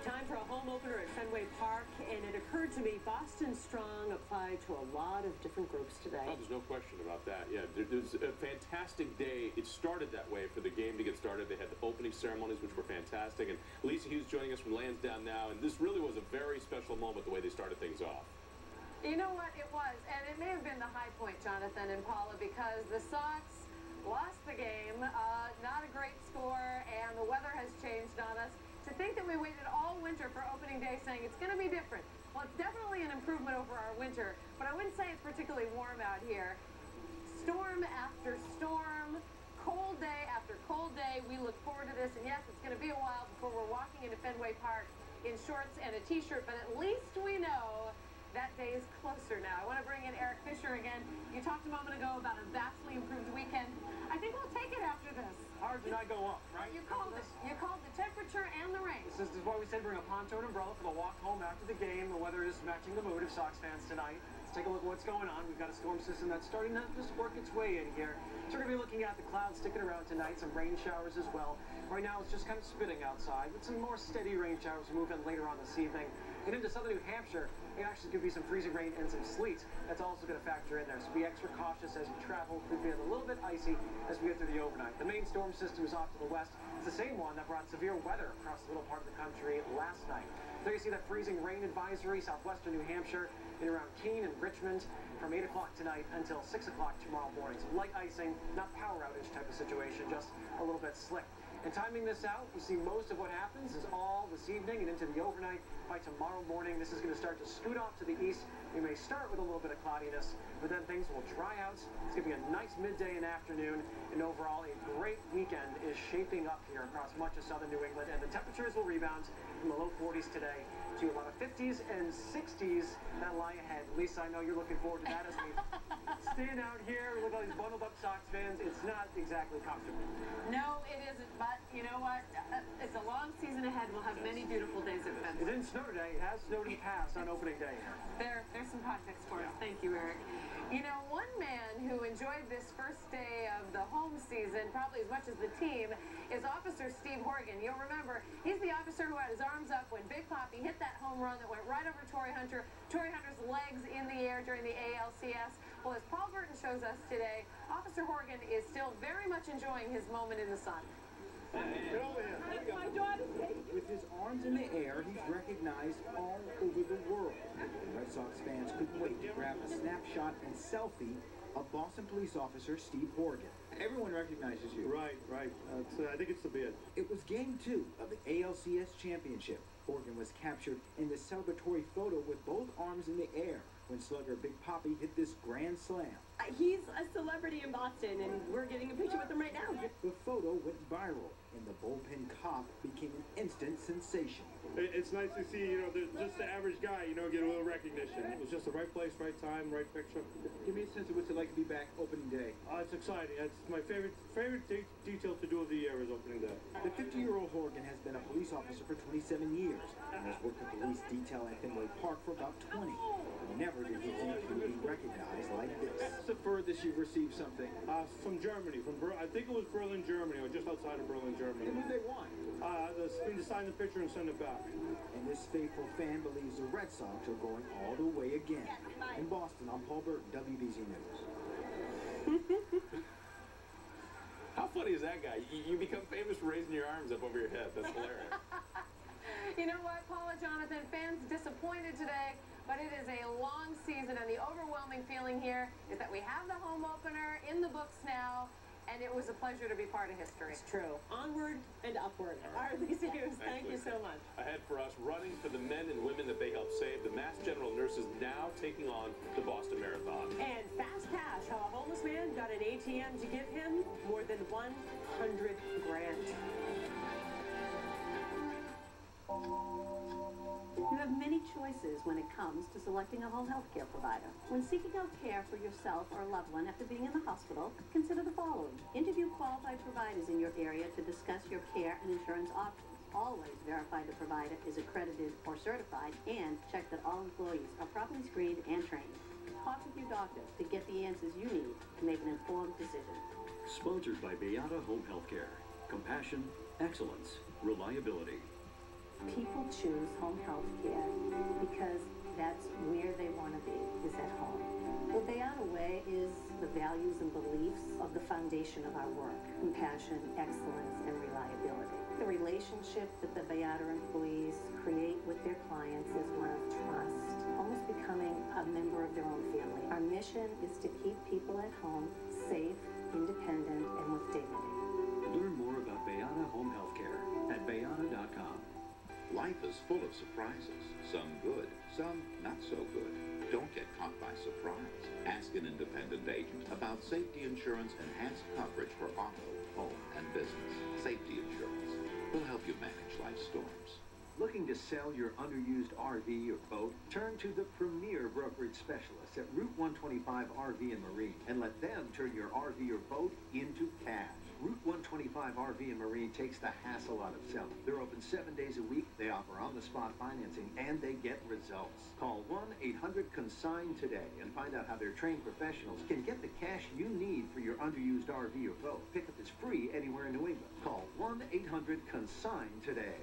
Time for a home opener at Fenway Park, and it occurred to me Boston Strong applied to a lot of different groups today. Oh, there's no question about that. Yeah, there's a fantastic day. It started that way for the game to get started. They had the opening ceremonies, which were fantastic, and Lisa Hughes joining us from Lansdowne now, and this really was a very special moment, the way they started things off. You know what? It was, and it may have been the high point, Jonathan and Paula, because the Sox lost the game. Not a great score, and the weather has changed on us. To think that we waited all winter for opening day saying it's going to be different. Well, it's definitely an improvement over our winter, but I wouldn't say it's particularly warm out here. Storm after storm, cold day after cold day. We look forward to this, and yes, it's going to be a while before we're walking into Fenway Park in shorts and a t-shirt, but at least we know that day is closer now. I want to bring in Eric Fisher again. You talked a moment ago about a vastly improved weekend. I think we'll take it after this. Hard to not go up, right? You called it. You called the temperature and the rain. This is why we said bring a pontoon umbrella for the walk home after the game. The weather is matching the mood of Sox fans tonight. Let's take a look at what's going on. We've got a storm system that's starting to just work its way in here. So we're going to be looking at the clouds sticking around tonight, some rain showers as well. Right now it's just kind of spitting outside, with some more steady rain showers moving later on this evening. And into southern New Hampshire, it actually could be some freezing rain and some sleet. That's also going to factor in there. So be extra cautious as you travel. Could be a little bit icy as we get through the overnight. The main storm system is off to the west. It's the same one that brought severe weather across the middle part of the country last night. There you see that freezing rain advisory, southwestern New Hampshire, in around Keene and Richmond from 8 o'clock tonight until 6 o'clock tomorrow morning. So light icing, not power outage type of situation, just a little bit slick. And timing this out, you see most of what happens is all this evening and into the overnight. By tomorrow morning, this is going to start to scoot off to the east. We may start with a little bit of cloudiness, but then things will dry out. It's going to be a nice midday and afternoon, and overall a great weekend is shaping up here across much of southern New England, and the temperatures will rebound from the low 40s today to a lot of 50s and 60s that lie ahead. Lisa, I know you're looking forward to that as we stand out here. Look at all these bundled up Sox fans. It's not exactly comfortable. No, it isn't, but you know what? It's a long season ahead. We'll have many beautiful days at Fenway. It didn't snow today. It has snowed in the past on opening day. There's some context for us. Thank you, Eric. You know, one man who enjoyed this first day of the home season probably as much as the team is Officer Steve Horgan. You'll remember, he's the officer who had his arms up when Big Papi hit that home run that went right over Torrey Hunter. Torrey Hunter's legs in the air during the ALCS. Well, as Paul Burton shows us today, Officer Horgan is still very much enjoying his moment in the sun. With his arms in the air, he's recognized all over the world. Red Sox fans couldn't wait to grab a snapshot and selfie of Boston police officer Steve Horgan. Everyone recognizes you. Right. I think it's the bid. It was game 2 of the ALCS championship. Horgan was captured in the celebratory photo with both arms in the air when slugger Big Papi hit this grand slam. He's a celebrity in Boston, and we're getting a picture with him right now. The photo went viral, and the bullpen cop became an instant sensation. It's nice to see, just the average guy, get a little recognition. It was just the right place, right time, right picture. Give me a sense of what's it like to be back opening day. It's exciting. It's my favorite detail to do of the year is opening day. The 50-year-old Horgan has been a police officer for 27 years and has worked the police detail at Fenway Park for about 20. Never did he think he would be recognized like this. What's the furthest you've received something? From Germany. I think it was Berlin, Germany, or just outside of Berlin, Germany. And who they want? To sign the picture and send it back. And this faithful fan believes the Red Sox are going all the way again. In Boston, I'm Paul Burton, WBZ News. How funny is that guy? You become famous for raising your arms up over your head. That's hilarious. You know what, Paula, Jonathan, fans disappointed today, but it is a long season, and the overwhelming feeling here is that we have the home opener in the books now, and it was a pleasure to be part of history. It's true. Onward and upward. All right, Lisa Hughes, thank you so much. Ahead for us, running for the men and women that they helped save. The Mass General Nurses now taking on the Boston Marathon. And fast cash, how a homeless man got an ATM to give him more than 100 grand. You have many choices when it comes to selecting a home health care provider. When seeking out care for yourself or a loved one after being in the hospital, consider the following. Interview qualified providers in your area to discuss your care and insurance options. Always verify the provider is accredited or certified, and check that all employees are properly screened and trained. Talk with your doctor to get the answers you need to make an informed decision. Sponsored by Beata Home Healthcare. Compassion, excellence, reliability. People choose home health care because that's where they want to be, is at home. The Beata Way is the values and beliefs of the foundation of our work: compassion, excellence, and reliability. The relationship that the Beata employees create with their clients is one of trust, almost becoming a member of their own family. Our mission is to keep people at home safe, independent, and with dignity. Learn more about Beata Home Healthcare at beata.com. Life is full of surprises, some good, some not so good. Don't get caught by surprise. Ask an independent agent about safety insurance enhanced coverage for auto, home, and business. Safety insurance will help you manage life's storms. Looking to sell your underused RV or boat? Turn to the premier brokerage specialists at Route 125 RV and Marine and let them turn your RV or boat into cash. Route 125 RV and Marine takes the hassle out of selling. They're open 7 days a week, they offer on-the-spot financing, and they get results. Call 1-800-CONSIGN today and find out how their trained professionals can get the cash you need for your underused RV or boat. Pickup is free anywhere in New England. Call 1-800-CONSIGN today.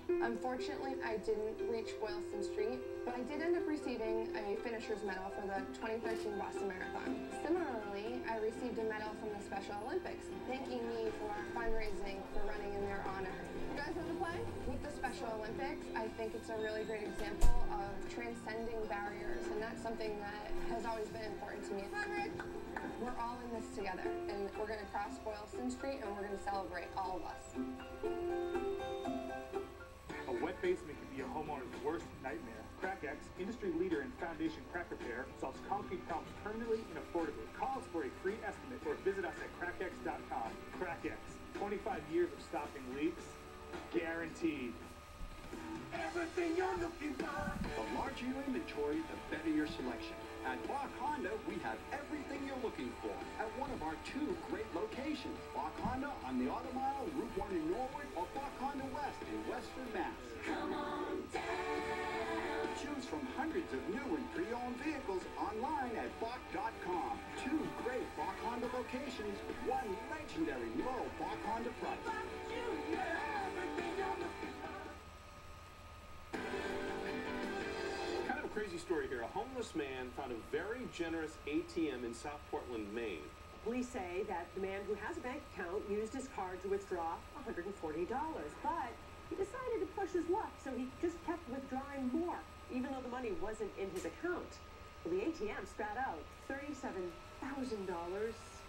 Unfortunately, I didn't reach Boylston Street, but I did end up receiving a finisher's medal for the 2013 Boston Marathon. Similarly, I received a medal from the Special Olympics, thanking me for fundraising for running in their honor. You guys want to play? With the Special Olympics, I think it's a really great example of transcending barriers, and that's something that has always been important to me. We're all in this together, and we're going to cross Boylston Street, and we're going to celebrate, all of us. A wet basement can be a homeowner's worst nightmare. CrackX, industry leader in foundation crack repair, solves concrete problems permanently and affordably. Call us for a free estimate or visit us at crackx.com. CrackX, 25 years of stopping leaks, guaranteed. Everything you're looking for. The larger your inventory, the better your selection. At Bach Honda, we have everything you're looking for at one of our 2 great locations. Bach Honda on the Auto Mile, Route 1 in Norwood, or Bach Honda West in Westford, Mass. Come on down. Choose from hundreds of new and pre-owned vehicles online at Bach.com. 2 great Bach Honda locations, 1 legendary low Bach Honda price. Crazy story here. A homeless man found a very generous ATM in South Portland, Maine. Police say that the man who has a bank account used his card to withdraw $140, but he decided to push his luck, so he just kept withdrawing more, even though the money wasn't in his account. Well, the ATM spat out $37,000,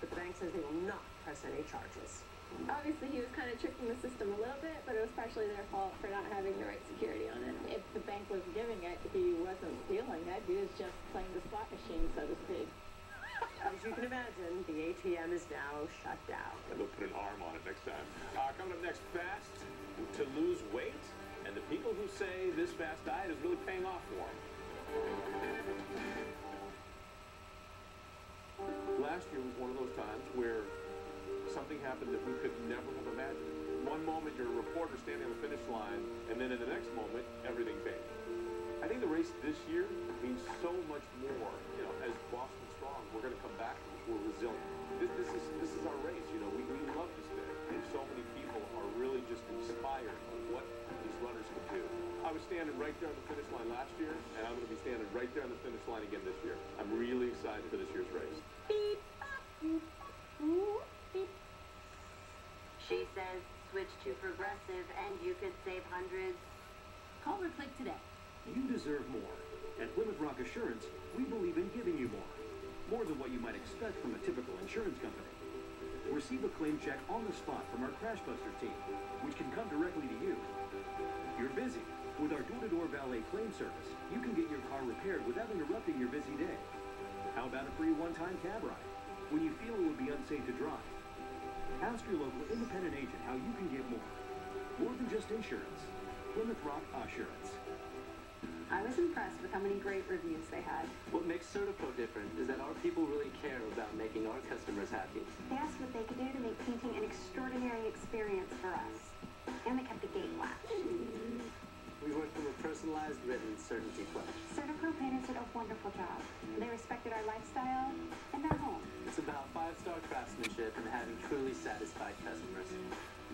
but the bank says they will not press any charges. Obviously, he was kind of tricking the system a little bit, but it was partially their fault for not having the right security on it. If the bank was giving it, he wasn't stealing it. He was just playing the slot machine, so to speak. As you can imagine, the ATM is now shut down. And we'll put an arm on it next time. Coming up next, fast to lose weight, and the people who say this fast diet is really paying off for them. Last year was one of those times where something happened that we could never have imagined. One moment you're a reporter standing on the finish line, and then in the next moment, everything changed. I think the race this year means so much more. You know, as Boston Strong, we're going to come back and we're resilient. This is our race. You know, we love this day, and so many people are really just inspired by what these runners can do. I was standing right there on the finish line last year, and I'm going to be standing right there on the finish line again this year. I'm really excited for this year's race. Beep, beep, beep, beep. She says, switch to Progressive and you could save hundreds. Call or click today. You deserve more. At Plymouth Rock Assurance, we believe in giving you more. More than what you might expect from a typical insurance company. Receive a claim check on the spot from our Crash Buster team, which can come directly to you. You're busy. With our door-to-door valet claim service, you can get your car repaired without interrupting your busy day. How about a free one-time cab ride when you feel it would be unsafe to drive? Ask your local independent agent how you can get more. More than just insurance. Plymouth Rock Assurance. I was impressed with how many great reviews they had. What makes CertaPro different is that our people really care about making our customers happy. They asked what they could do to make painting an extraordinary experience for us. And they kept the gate locked. We work from a personalized written certainty pledge. CertaPro painters did a wonderful job. They respected our lifestyle and their home. It's about 5-star craftsmanship and having truly satisfied customers.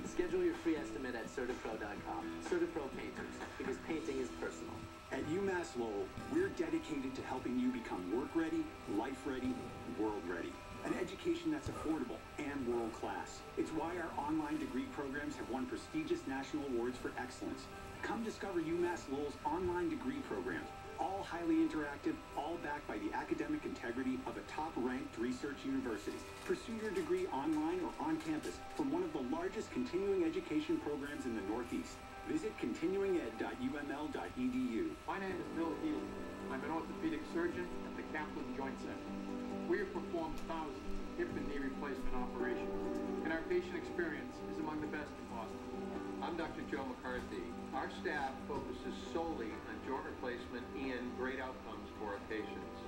Schedule your free estimate at CertaPro.com. CertaPro Painters, because painting is personal. At UMass Lowell, we're dedicated to helping you become work-ready, life-ready, world-ready. An education that's affordable and world-class. It's why our online degree programs have won prestigious national awards for excellence. Come discover UMass Lowell's online degree programs, all highly interactive, all backed by the academic integrity of a top-ranked research university. Pursue your degree online or on campus from one of the largest continuing education programs in the Northeast. Visit continuinged.uml.edu. My name is Bill Healy. I'm an orthopedic surgeon at the Kaplan Joint Center. We have performed thousands of hip and knee replacement operations, and our patient experience is among the best in Boston. I'm Dr. Joe McCarthy. Our staff focuses solely on joint replacement and great outcomes for our patients.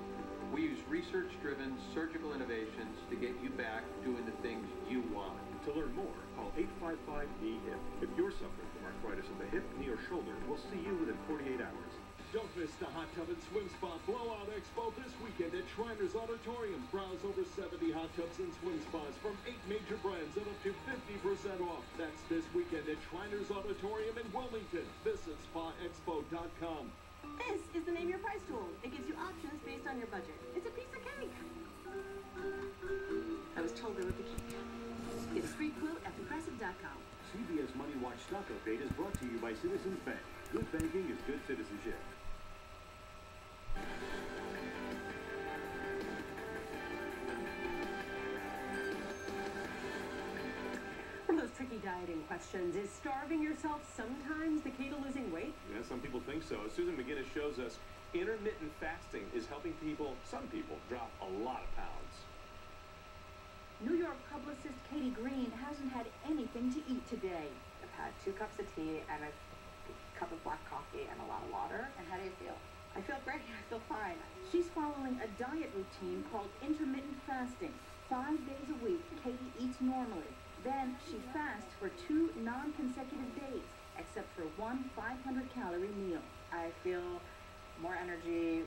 We use research-driven surgical innovations to get you back doing the things you want. To learn more, call 855-E-HIP. If you're suffering from arthritis of the hip, knee, or shoulder, we'll see you within 48 hours. Don't miss the Hot Tub and Swim Spa Blowout Expo this weekend at Shriners Auditorium. Browse over 70 hot tubs and swim spas from 8 major brands at up to 50% off. That's this weekend at Shriners Auditorium in Wilmington. Visit SpaExpo.com. This is the Name Your Price tool. It gives you options based on your budget. It's a piece of cake. I was told they were peculiar. Get a free quote at Progressive.com. CBS Money Watch Stock Update is brought to you by Citizens Bank. Good banking is good citizenship. One of those tricky dieting questions. Is starving yourself sometimes the key to losing weight? Yeah, some people think so. As Susan McGinnis shows us, intermittent fasting is helping some people, drop a lot of pounds. New York publicist Katie Green hasn't had anything to eat today. I've had 2 cups of tea and a cup of black coffee and a lot of water. And how do you feel? I feel great. I feel fine. She's following a diet routine called intermittent fasting. 5 days a week, Katie eats normally. Then she fasts for 2 non-consecutive days, except for one 500-calorie meal. I feel more energy.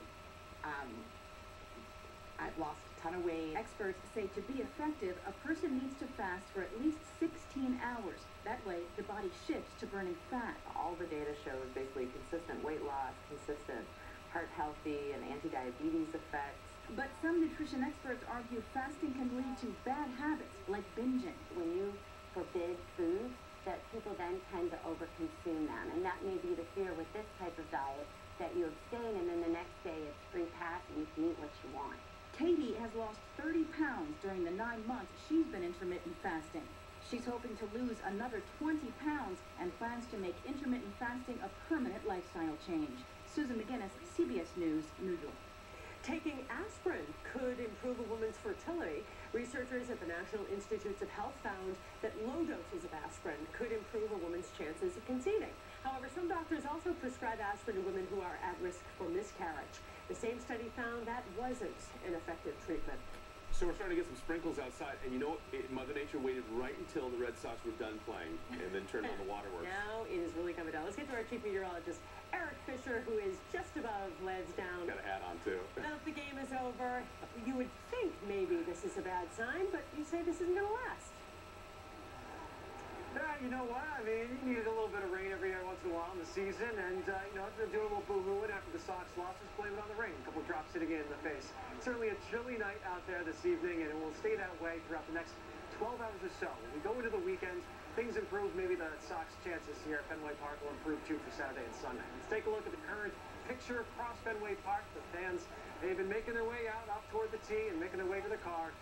I've lost a ton of weight. Experts say to be effective, a person needs to fast for at least 16 hours. That way, the body shifts to burning fat. All the data shows basically consistent weight loss, consistent heart healthy and anti-diabetes effects. But some nutrition experts argue fasting can lead to bad habits, like binging. When you forbid food, that people then tend to overconsume them. And that may be the fear with this type of diet, that you abstain and then the next day it's free pass and you can eat what you want. Katie has lost 30 pounds during the 9 months she's been intermittent fasting. She's hoping to lose another 20 pounds and plans to make intermittent fasting a permanent lifestyle change. Susan McGinnis, CBS News, New York. Taking aspirin could improve a woman's fertility. Researchers at the National Institutes of Health found that low doses of aspirin could improve a woman's chances of conceiving. However, some doctors also prescribe aspirin to women who are at risk for miscarriage. The same study found that wasn't an effective treatment. So we're starting to get some sprinkles outside, and you know what? Mother Nature waited right until the Red Sox were done playing and then turned on the waterworks. Now it is really coming down. Let's get to our chief meteorologist, Eric Fisher, who is just above Lansdowne. Got a hat on, too. Now, if the game is over, you would think maybe this is a bad sign, but you say this isn't going to last. Yeah, you know what? I mean, you needed a little bit of rain every once in a while in the season, and, you know, if they're doing a little boo-hooing after the Sox losses, blame it on the rain. A couple of drops hitting it in the face. Certainly a chilly night out there this evening, and it will stay that way throughout the next 12 hours or so. When we go into the weekend, things improve. Maybe the Sox chances here at Fenway Park will improve, too, for Saturday and Sunday. Let's take a look at the current picture across Fenway Park. The fans, they've been making their way out up toward the tee and making their way to the car.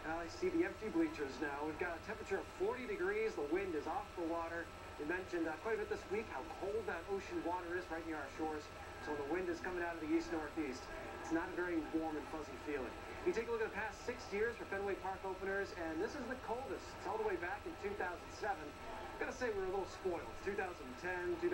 I see the empty bleachers now. We've got a temperature of 40 degrees. The wind is off the water. We mentioned quite a bit this week how cold that ocean water is right near our shores. So the wind is coming out of the east-northeast. It's not a very warm and fuzzy feeling. You take a look at the past 6 years for Fenway Park openers, and this is the coldest. It's all the way back in 2007. I've got to say we're a little spoiled. 2010, 2012,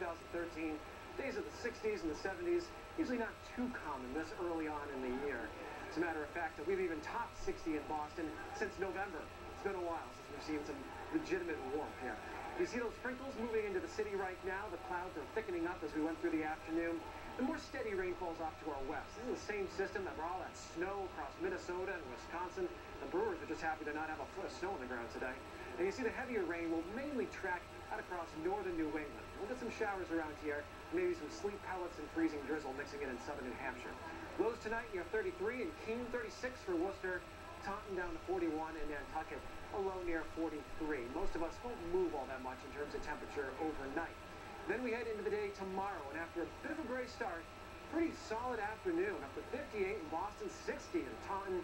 2013, days of the 60s and the 70s, usually not too common this early on in the year. As a matter of fact, we've even topped 60 in Boston since November. It's been a while since we've seen some legitimate warmth here. You see those sprinkles moving into the city right now. The clouds are thickening up as we went through the afternoon. The more steady rain falls off to our west. This is the same system that brought all that snow across Minnesota and Wisconsin. The Brewers are just happy to not have a foot of snow on the ground today. And you see the heavier rain will mainly track out across northern New England. We'll get some showers around here, maybe some sleet pellets and freezing drizzle mixing in southern New Hampshire. Lows tonight near 33 and Keene 36 for Worcester, Taunton down to 41 and Nantucket a low near 43. Most of us won't move all that much in terms of temperature overnight. Then we head into the day tomorrow, and after a bit of a gray start, pretty solid afternoon, up to 58 in Boston, 60 in Taunton.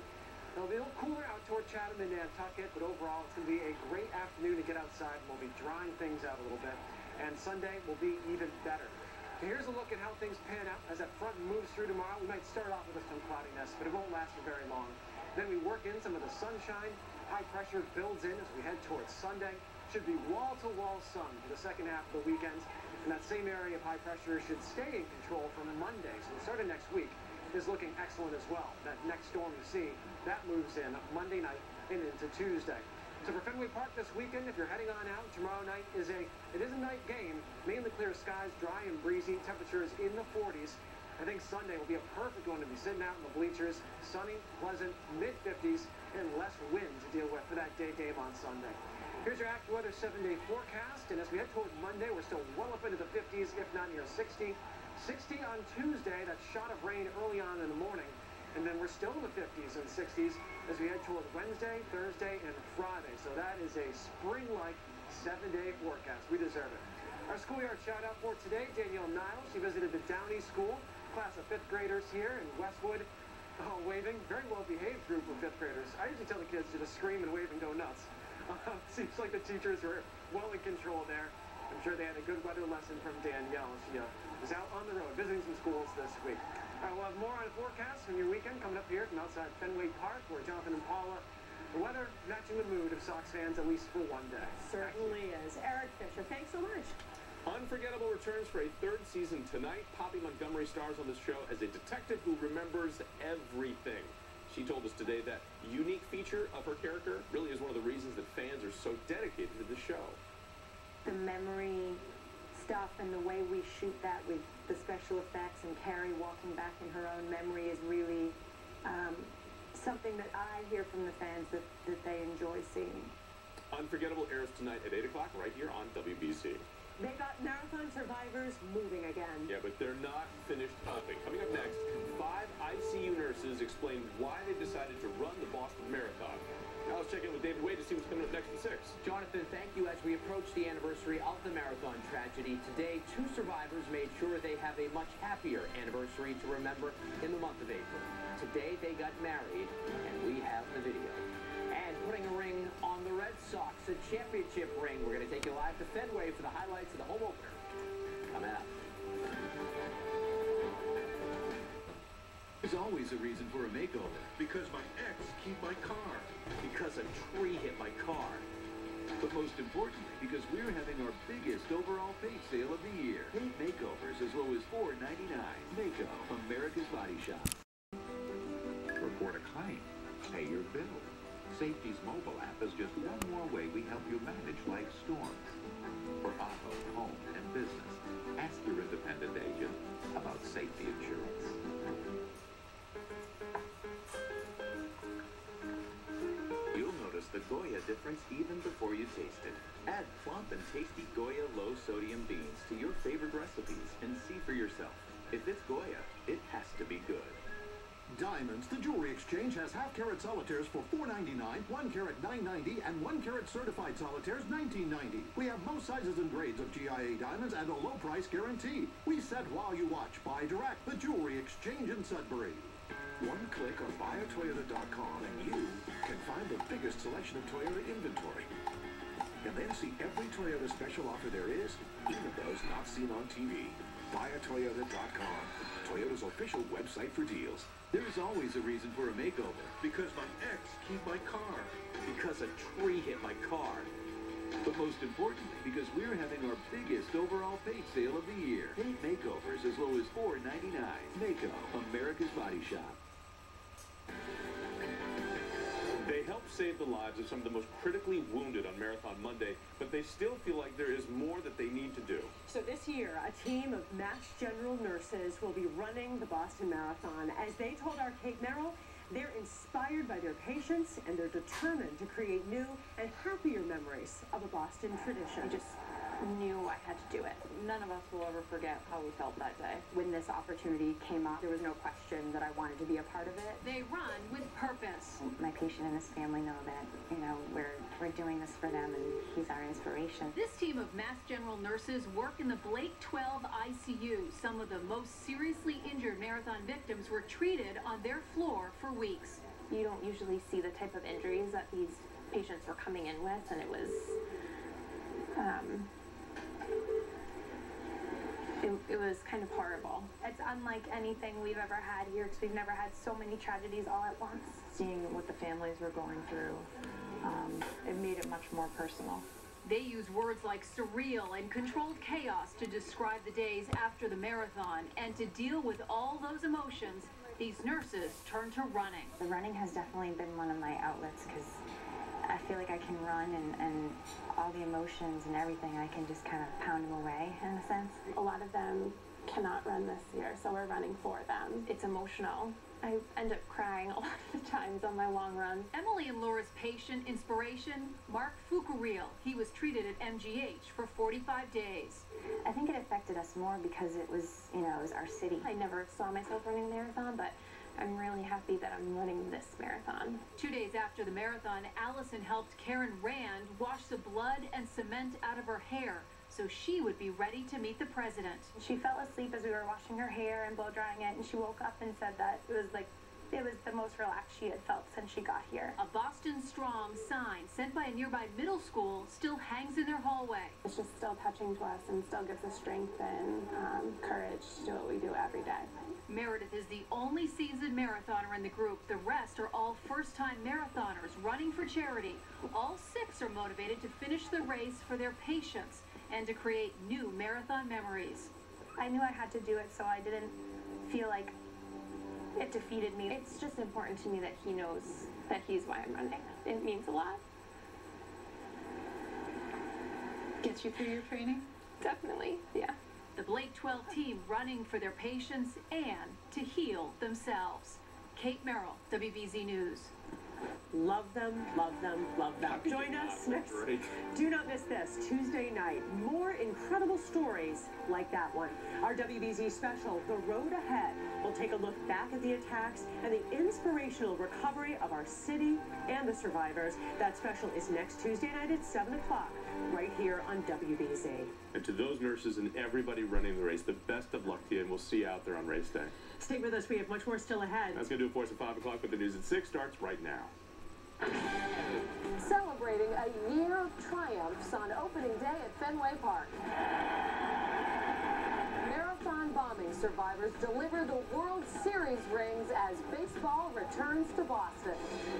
It'll be a little cooler out toward Chatham and Nantucket, but overall it's going to be a great afternoon to get outside. We'll be drying things out a little bit, and Sunday will be even better. So here's a look at how things pan out as that front moves through tomorrow. We might start off with some cloudiness, but it won't last for very long. Then we work in some of the sunshine. High pressure builds in as we head towards Sunday. Should be wall-to-wall sun for the second half of the weekend. And that same area of high pressure should stay in control from Monday. So the start of next week is looking excellent as well. That next storm you see, that moves in Monday night and into Tuesday. So for Fenway Park this weekend, if you're heading on out, tomorrow night is a night game. Mainly clear skies, dry and breezy. Temperatures in the 40s. I think Sunday will be a perfect one to be sitting out in the bleachers. Sunny, pleasant, mid-50s, and less wind to deal with for that day game on Sunday. Here's your AccuWeather 7-day forecast, and as we head toward Monday, we're still well up into the 50s, if not near 60. 60 on Tuesday, that shot of rain early on in the morning, and then we're still in the 50s and 60s as we head toward Wednesday, Thursday, and Friday. So that is a spring-like 7-day forecast. We deserve it. Our schoolyard shout-out for today, Danielle Niles. She visited the Downey School, class of 5th graders here in Westwood. Waving, very well-behaved group of 5th graders. I usually tell the kids to just scream and wave and go nuts. Seems like the teachers are well in control there. I'm sure they had a good weather lesson from Danielle. She was out on the road visiting some schools this week. All right, we'll have more on the forecast from your weekend coming up here from outside Fenway Park, where Jonathan and Paula, the weather matching the mood of Sox fans, at least for one day. Certainly is. Eric Fisher, thanks so much. Unforgettable returns for a 3rd season tonight. Poppy Montgomery stars on this show as a detective who remembers everything. She told us today that unique feature of her character really is one of the reasons that fans are so dedicated to the show. The memory stuff and the way we shoot that with the special effects and Carrie walking back in her own memory is really something that I hear from the fans that they enjoy seeing. Unforgettable airs tonight at 8 o'clock right here on WBZ. They got marathon survivors moving again. Yeah, but they're not finished pumping. Coming up next, 5 ICU nurses explain why they decided to run the Boston Marathon. Now let's check in with David Wade to see what's coming up next at 6. Jonathan, thank you. As we approach the anniversary of the marathon tragedy, today 2 survivors made sure they have a much happier anniversary to remember in the month of April. Today they got married, and we have the video. And putting a ring on the Red Sox, a championship ring. We're going to take you live to Fenway for the highlights of the home opener. Coming up. There's always a reason for a makeover. Because my ex keyed my car. Because a tree hit my car. But most importantly, because we're having our biggest overall paint sale of the year. Paint makeovers as low as $4.99. Mako, America's Body Shop. Report a claim. Pay your bill. Safety's mobile app is just one more way we help you manage life's storms. For auto, home, and business, ask your independent agent about safety insurance. You'll notice the Goya difference even before you taste it. Add plump and tasty Goya low-sodium beans to your favorite recipes and see for yourself. If it's Goya, it has to be good. Diamonds, the jewelry exchange, has half-carat solitaires for $4.99, 1-carat $9.90, and 1-carat certified solitaires $19.90. We have most sizes and grades of GIA diamonds and a low price guarantee. We set while you watch. Buy direct. The jewelry exchange in Sudbury. One click on buyatoyota.com and you can find the biggest selection of Toyota inventory. And then see every Toyota special offer there is, even those not seen on TV. Buyatoyota.com, Toyota's official website for deals. There's always a reason for a makeover. Because my ex keyed my car. Because a tree hit my car. But most importantly, because we're having our biggest overall paint sale of the year. Paint makeovers as low as $4.99. Mako, America's Body Shop. They helped save the lives of some of the most critically wounded on Marathon Monday, but they still feel like there is more that they need to do. So this year, a team of Mass General nurses will be running the Boston Marathon. As they told our Kate Merrill, they're inspired by their patients and they're determined to create new and happier memories of a Boston tradition. I just knew I had to do it. None of us will ever forget how we felt that day. When this opportunity came up, there was no question that I wanted to be a part of it. They run with purpose. My patient and his family know that, we're doing this for them and he's our inspiration. This team of Mass General nurses work in the Blake 12 ICU. Some of the most seriously injured marathon victims were treated on their floor for weeks. You don't usually see the type of injuries that these patients were coming in with, and it was it was kind of horrible. It's unlike anything we've ever had here because we've never had so many tragedies all at once. Seeing what the families were going through, it made it much more personal. They use words like surreal and controlled chaos to describe the days after the marathon, and to deal with all those emotions, these nurses turn to running. The running has definitely been one of my outlets because I feel like I can run and all the emotions and everything, I can just kind of pound them away in a sense. A lot of them cannot run this year, so we're running for them. It's emotional. I end up crying a lot of times on my long runs. Emily and Laura's patient inspiration, Mark Fukureal. He was treated at MGH for 45 days. I think it affected us more because it was, it was our city. I never saw myself running a marathon, but I'm really happy that I'm running this marathon. 2 days after the marathon, Allison helped Karen Rand wash the blood and cement out of her hair so she would be ready to meet the president. She fell asleep as we were washing her hair and blow drying it, and she woke up and said that it was the most relaxed she had felt since she got here. A Boston Strong sign sent by a nearby middle school still hangs in their hallway. It's just still touching to us and still gives us strength and courage to do what we do every day. Meredith is the only seasoned marathoner in the group. The rest are all first-time marathoners running for charity. All 6 are motivated to finish the race for their patients and to create new marathon memories. I knew I had to do it, so I didn't feel like it defeated me. It's just important to me that he knows that he's why I'm running. It means a lot. Gets you through your training? Definitely, yeah. The Blake 12 team running for their patients and to heal themselves. Kate Merrill, WBZ News. Love them, love them, love them. Join us next. Do not miss this Tuesday night. More incredible stories like that one. Our WBZ special, The Road Ahead, will take a look back at the attacks and the inspirational recovery of our city and the survivors. That special is next Tuesday night at 7 o'clock, right here on WBZ. And to those nurses and everybody running the race, the best of luck to you, and we'll see you out there on race day. Stay with us. We have much more still ahead. That's going to do it for us at 5 o'clock, but the news at 6 starts right now. Celebrating a year of triumphs on opening day at Fenway Park. Marathon bombing survivors deliver the World Series rings as baseball returns to Boston.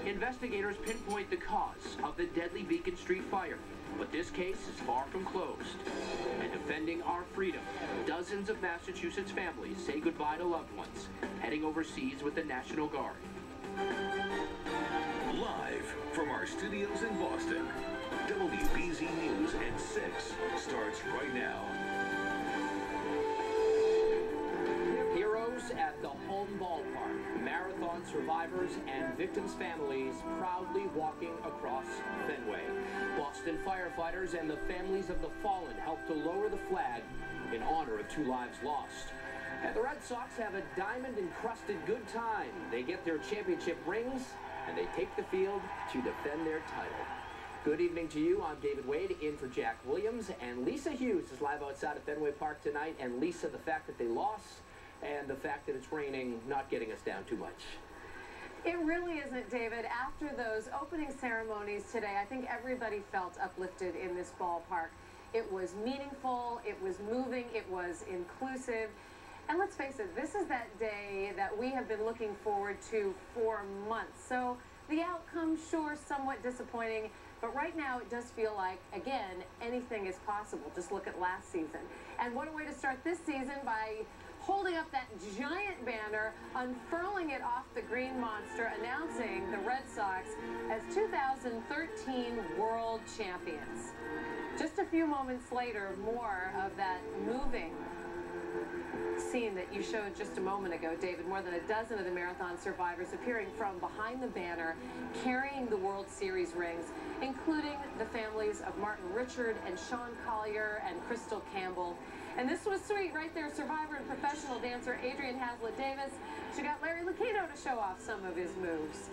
Investigators pinpoint the cause of the deadly Beacon Street fire, but this case is far from closed. And defending our freedom, dozens of Massachusetts families say goodbye to loved ones, heading overseas with the National Guard. Live from our studios in Boston, WBZ News at 6 starts right now. Heroes at the home ballpark, marathon survivors and victims' families proudly walking across Fenway. Boston Firefighters and the families of the fallen helped to lower the flag in honor of 2 lives lost. And the Red Sox have a diamond-encrusted good time. They get their championship rings, and they take the field to defend their title. Good evening to you. I'm David Wade, in for Jack Williams, and Lisa Hughes is live outside of Fenway Park tonight. And Lisa, the fact that they lost and the fact that it's raining, not getting us down too much. It really isn't, David. After those opening ceremonies today, I think everybody felt uplifted in this ballpark. It was meaningful, it was moving, it was inclusive. And let's face it, this is that day that we have been looking forward to for months. So the outcome, sure, somewhat disappointing, but right now it does feel like, again, anything is possible. Just look at last season. And what a way to start this season by holding up that giant banner, unfurling it off the green monster, announcing the Red Sox as 2013 World Champions. Just a few moments later, more of that moving scene that you showed just a moment ago, David. More than a dozen of the marathon survivors appearing from behind the banner, carrying the World Series rings, including the families of Martin Richard and Sean Collier and Crystal Campbell. And this was sweet right there. Survivor and professional dancer Adrian Haslett-Davis. She got Larry Lucchino to show off some of his moves.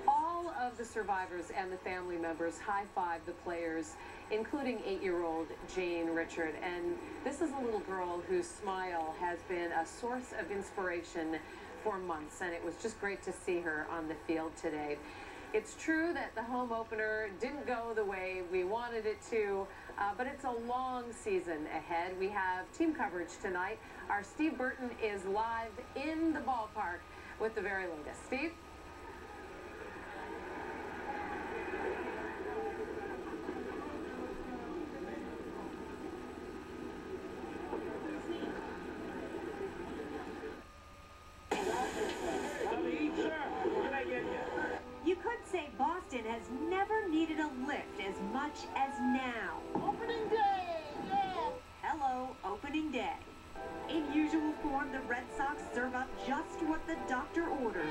All of the survivors and the family members high-fived the players, including 8-year-old Jane Richard. And this is a little girl whose smile has been a source of inspiration for months, and it was just great to see her on the field today. It's true that the home opener didn't go the way we wanted it to, but it's a long season ahead. We have team coverage tonight. Our Steve Burton is live in the ballpark with the very latest. Steve? You could say Boston has never needed a lift as much as now. Opening day! Yeah! Hello, opening day. In usual form, the Red Sox serve up just what the doctor ordered.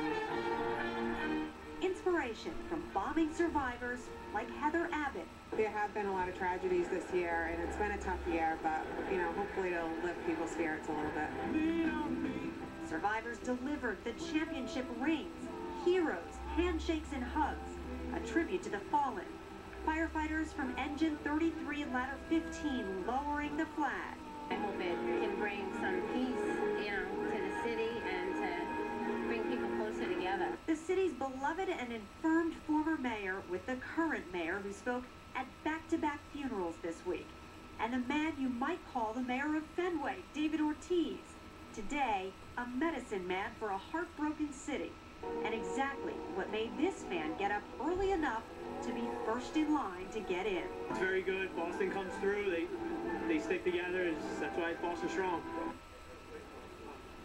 Inspiration from bombing survivors like Heather Abbott. There have been a lot of tragedies this year, and it's been a tough year, but, you know, hopefully it'll lift people's spirits a little bit. Survivors delivered the championship rings, heroes, handshakes, and hugs, a tribute to the fallen. Firefighters from Engine 33 Ladder 15 lowering the flag. I hope it can bring some peace, you know, to the city and to bring people closer together. The city's beloved and infirmed former mayor with the current mayor who spoke at back-to-back funerals this week. And the man you might call the mayor of Fenway, David Ortiz. Today, a medicine man for a heartbroken city. And exactly what made this man get up early enough to be first in line to get in. It's very good. Boston comes through. They stick together. That's why it's Boston strong.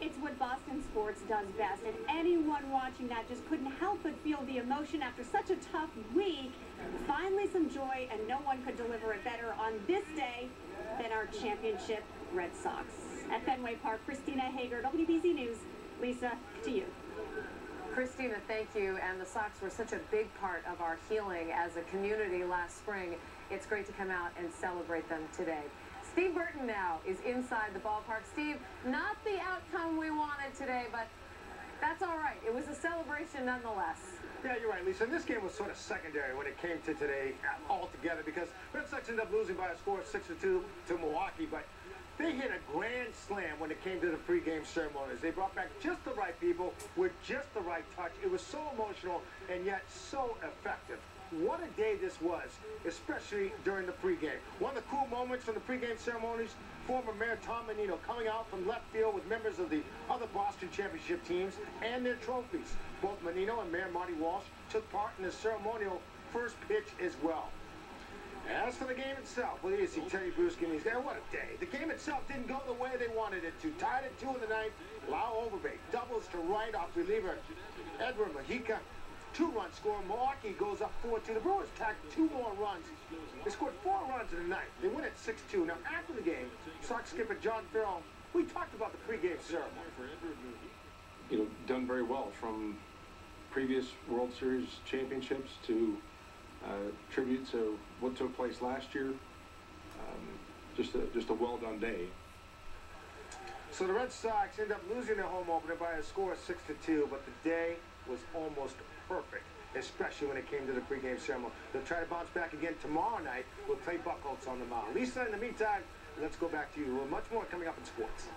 It's what Boston Sports does best, and anyone watching that just couldn't help but feel the emotion after such a tough week. Finally some joy, and no one could deliver it better on this day than our championship Red Sox. At Fenway Park, Christina Hager, WBZ News. Lisa, to you. Christina, thank you. And the Sox were such a big part of our healing as a community last spring. It's great to come out and celebrate them today. Steve Burton now is inside the ballpark. Steve, not the outcome we wanted today, but that's all right. It was a celebration nonetheless. Yeah, you're right, Lisa. And this game was sort of secondary when it came to today altogether, because Red Sox ended up losing by a score of 6-2 to Milwaukee, but they hit a grand slam when it came to the pregame ceremonies. They brought back just the right people with just the right touch. It was so emotional and yet so effective. What a day this was, especially during the pregame. One of the cool moments from the pregame ceremonies, former Mayor Tom Menino coming out from left field with members of the other Boston championship teams and their trophies. Both Menino and Mayor Marty Walsh took part in the ceremonial first pitch as well. As for the game itself, well, you see Teddy Bruschi and these guys. What a day. The game itself didn't go the way they wanted it to. Tied at 2 in the ninth. Lau Overbay doubles to right off reliever Edward Mojica. 2-run score. Milwaukee goes up 4-2. The Brewers tacked 2 more runs. They scored 4 runs in the ninth. They win at 6-2. Now, after the game, Sox skipper John Farrell, we talked about the pregame ceremony. You know, done very well, from previous World Series championships to tribute to what took place last year. Just a well-done day. So the Red Sox end up losing their home opener by a score of 6-2, but the day was almost perfect, especially when it came to the pregame ceremony. They'll try to bounce back again tomorrow night with Clay Buchholz on the mound. Lisa, in the meantime, let's go back to you. Much more coming up in sports.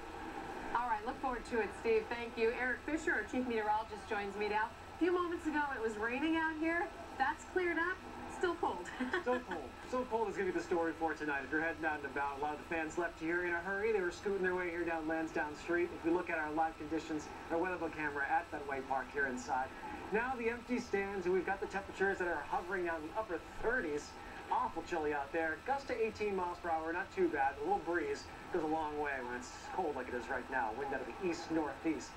All right, look forward to it, Steve. Thank you. Eric Fisher, our chief meteorologist, joins me now. A few moments ago, it was raining out here. That's cleared up. Still cold. Still cold. Still cold is going to be the story for tonight. If you're heading out and about, a lot of the fans left here in a hurry. They were scooting their way here down Lansdowne Street. If we look at our live conditions, our weather camera at Fenway Park here inside. Now the empty stands, and we've got the temperatures that are hovering down the upper 30s. Awful chilly out there. Gust to 18 miles per hour, not too bad. A little breeze goes a long way when it's cold like it is right now. Wind out of the east-northeast.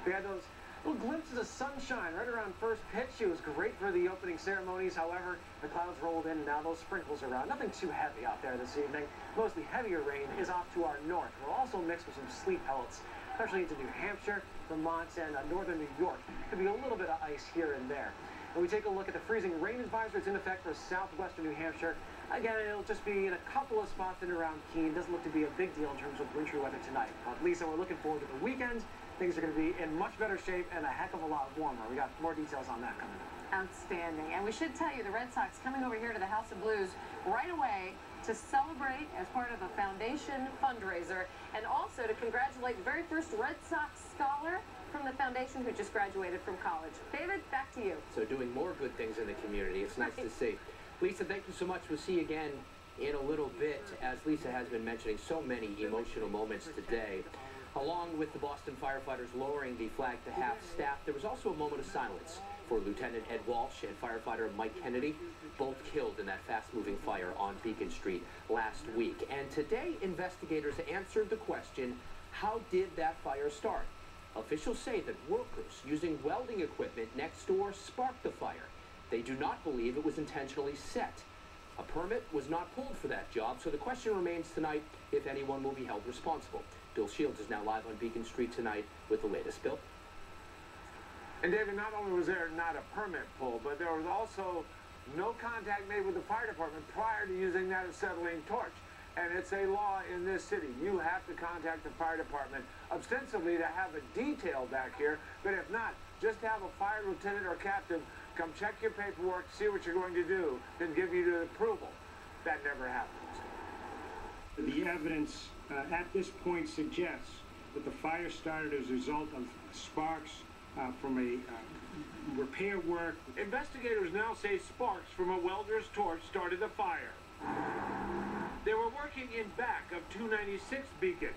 We had those little glimpses of sunshine right around first pitch. It was great for the opening ceremonies. However, the clouds rolled in, and now those sprinkles are around. Nothing too heavy out there this evening. Mostly heavier rain is off to our north. We'll also mix with some sleet pellets, especially into New Hampshire, Vermont, and northern New York. Could be a little bit of ice here and there. And we take a look at the freezing rain advisory. It's in effect for southwestern New Hampshire. Again, it'll just be in a couple of spots in and around Keene. Doesn't look to be a big deal in terms of wintry weather tonight. But Lisa, we're looking forward to the weekend. Things are going to be in much better shape and a heck of a lot warmer. We got more details on that coming up. Outstanding. And we should tell you, the Red Sox coming over here to the House of Blues right away to celebrate as part of a foundation fundraiser, and also to congratulate the very first Red Sox scholar from the foundation who just graduated from college. David, back to you. So doing more good things in the community. It's nice to see. Lisa, thank you so much. We'll see you again in a little bit. As Lisa has been mentioning, so many emotional moments today. Along with the Boston Firefighters lowering the flag to half-staff, there was also a moment of silence for Lieutenant Ed Walsh and firefighter Mike Kennedy, both killed in that fast-moving fire on Beacon Street last week. And today, investigators answered the question, how did that fire start? Officials say that workers using welding equipment next door sparked the fire. They do not believe it was intentionally set. A permit was not pulled for that job, so the question remains tonight if anyone will be held responsible. Bill Shields is now live on Beacon Street tonight with the latest. Bill? And David, not only was there not a permit pulled, but there was also no contact made with the fire department prior to using that acetylene torch. And it's a law in this city. You have to contact the fire department ostensibly to have a detail back here, but if not, just have a fire lieutenant or captain come check your paperwork, see what you're going to do, then give you the approval. That never happens. The evidence at this point suggests that the fire started as a result of sparks from a repair work. Investigators now say sparks from a welder's torch started the fire. They were working in back of 296 Beacon,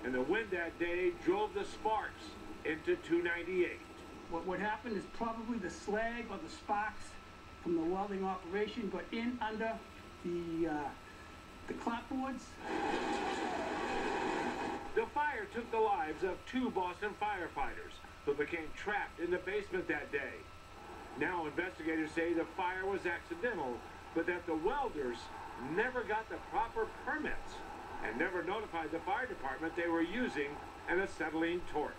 and the wind that day drove the sparks into 298. What happened is probably the slag or the sparks from the welding operation got in under the clapboards. The fire took the lives of 2 Boston firefighters who became trapped in the basement that day. Now investigators say the fire was accidental, but that the welders never got the proper permits and never notified the fire department they were using an acetylene torch.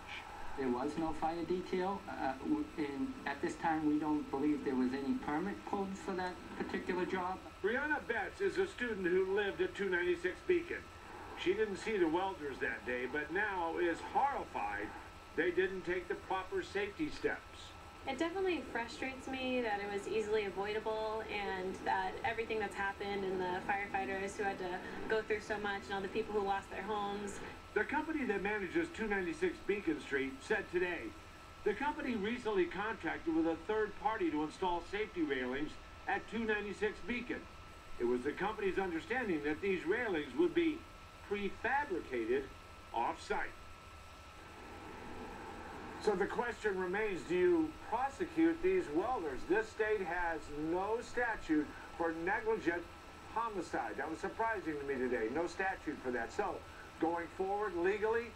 There was no fire detail, and at this time we don't believe there was any permit pulled for that particular job. Brianna Betts is a student who lived at 296 Beacon. She didn't see the welders that day, but now is horrified they didn't take the proper safety steps. It definitely frustrates me that it was easily avoidable, and that everything that's happened and the firefighters who had to go through so much and all the people who lost their homes. The company that manages 296 Beacon Street said today the company recently contracted with a third party to install safety railings at 296 Beacon. It was the company's understanding that these railings would be prefabricated off-site. So the question remains, do you prosecute these welders? This state has no statute for negligent homicide. That was surprising to me today. No statute for that. So going forward legally,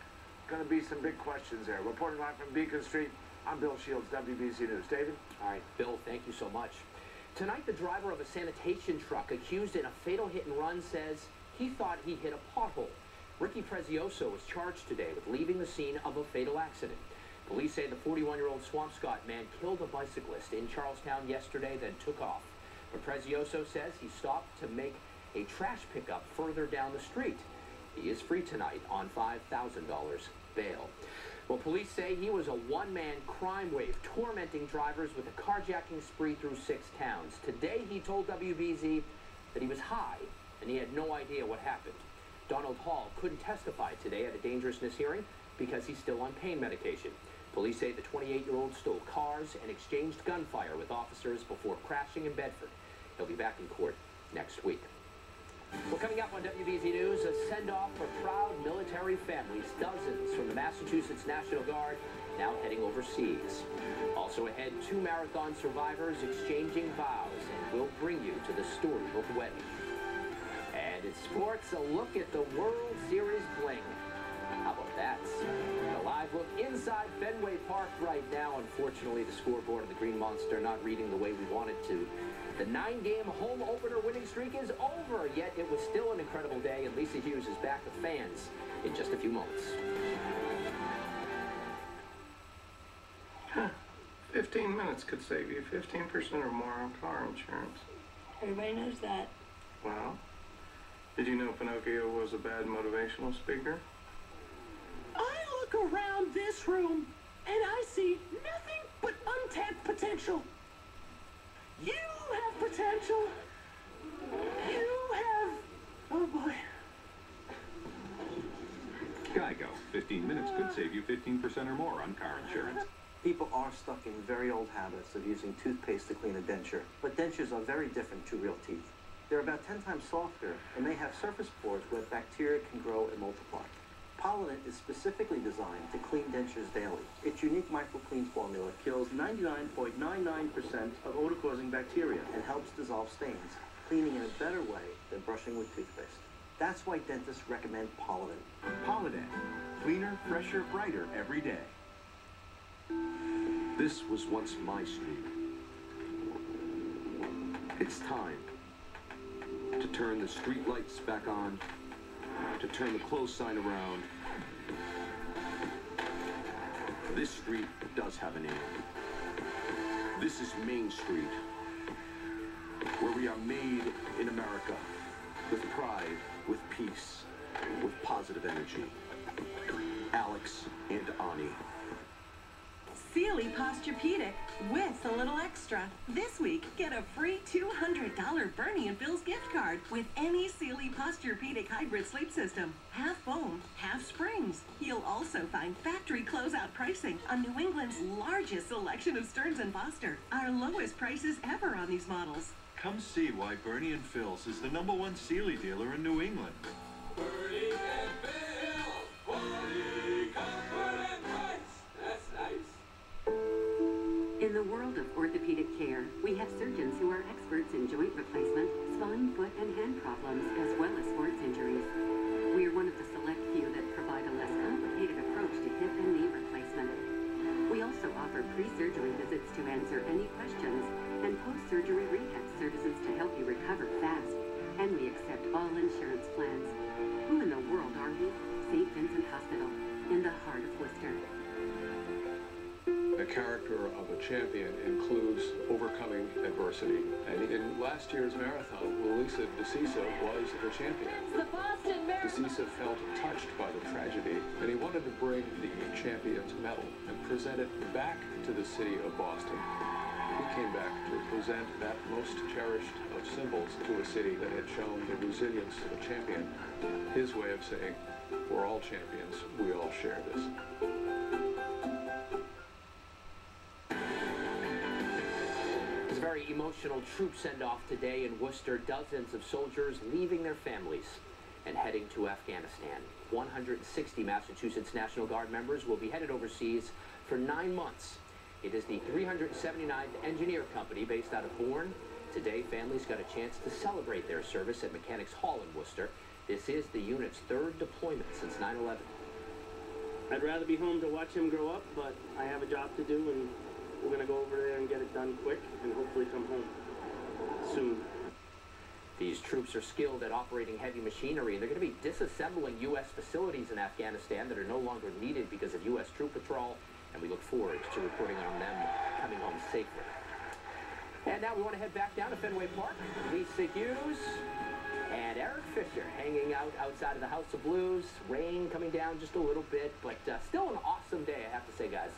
going to be some big questions there. Reporting live from Beacon Street, I'm Bill Shields, WBZ News. David? All right, Bill, thank you so much. Tonight, the driver of a sanitation truck accused in a fatal hit-and-run says he thought he hit a pothole. Ricky Prezioso was charged today with leaving the scene of a fatal accident. Police say the 41-year-old Swampscott man killed a bicyclist in Charlestown yesterday, then took off. But Prezioso says he stopped to make a trash pickup further down the street. He is free tonight on $5,000 bail. Well, police say he was a one-man crime wave, tormenting drivers with a carjacking spree through 6 towns. Today, he told WBZ that he was high and he had no idea what happened. Donald Hall couldn't testify today at a dangerousness hearing because he's still on pain medication. Police say the 28-year-old stole cars and exchanged gunfire with officers before crashing in Bedford. He'll be back in court next week. Well, coming up on WBZ News, a send-off for proud military families. Dozens from the Massachusetts National Guard now heading overseas. Also ahead, 2 marathon survivors exchanging vows, and we'll bring you to the storybook wedding. And in sports, a look at the World Series bling. How about that? A live look inside Fenway Park right now. Unfortunately, the scoreboard of the Green Monster not reading the way we wanted to. The 9-game home opener winning streak is over, yet it was still an incredible day, and Lisa Hughes is back with fans in just a few moments. 15 minutes could save you 15% or more on car insurance. Everybody knows that. Wow. Did you know Pinocchio was a bad motivational speaker? I look around this room and I see nothing but untapped potential. You have potential. You have... Oh boy. Geico. 15 minutes could save you 15% or more on car insurance. People are stuck in very old habits of using toothpaste to clean a denture, but dentures are very different to real teeth. They're about 10 times softer, and they have surface pores where bacteria can grow and multiply. Pollinant is specifically designed to clean dentures daily. Its unique microclean formula kills 99.99% of odor-causing bacteria and helps dissolve stains, cleaning in a better way than brushing with toothpaste. That's why dentists recommend Pollinant. Pollinant. Cleaner, fresher, brighter every day. This was once my street. It's time to turn the street lights back on, to turn the close sign around. This street does have a name. This is Main Street, where we are made in America, with pride, with peace, with positive energy. Alex and Ani. Sealy Posturepedic with a little extra. This week, get a free $200 Bernie and Phil's gift card with any Sealy Posturepedic hybrid sleep system. Half foam, half springs. You'll also find factory closeout pricing on New England's largest selection of Stearns & Foster. Our lowest prices ever on these models. Come see why Bernie and Phil's is the #1 Sealy dealer in New England. Bernie and Phil's, quality, comfort, and price. That's nice. In the world of orthopedic care, we have surgeons who are experts in joint replacement, spine, foot, and hand problems, as well as sports injuries. We are one of the select few that provide a less complicated approach to hip and knee replacement. We also offer pre-surgery visits to answer any questions and post-surgery rehab services to help you recover fast. And we accept all insurance plans. Who in the world are we? St. Vincent Hospital, in the heart of Worcester. The character of a champion includes overcoming adversity. And in last year's marathon, Lisa DeCisa was the champion. The Boston Marathon. DeCisa felt touched by the tragedy, and he wanted to bring the champion's medal and present it back to the city of Boston. He came back to present that most cherished of symbols to a city that had shown the resilience of a champion. His way of saying, we're all champions, we all share this. It's a very emotional troop send-off today in Worcester. Dozens of soldiers leaving their families and heading to Afghanistan. 160 Massachusetts National Guard members will be headed overseas for 9 months. It is the 379th Engineer Company based out of Bourne. Today, families got a chance to celebrate their service at Mechanics Hall in Worcester. This is the unit's 3rd deployment since 9/11. I'd rather be home to watch him grow up, but I have a job to do, and we're going to go over there and get it done quick and hopefully come home soon. These troops are skilled at operating heavy machinery, and they're going to be disassembling U.S. facilities in Afghanistan that are no longer needed because of U.S. troop patrol, and we look forward to reporting on them coming home safely. And now we want to head back down to Fenway Park. Lisa Hughes and Eric Fisher hanging out outside of the House of Blues. Rain coming down just a little bit, but still an awesome day, I have to say, guys.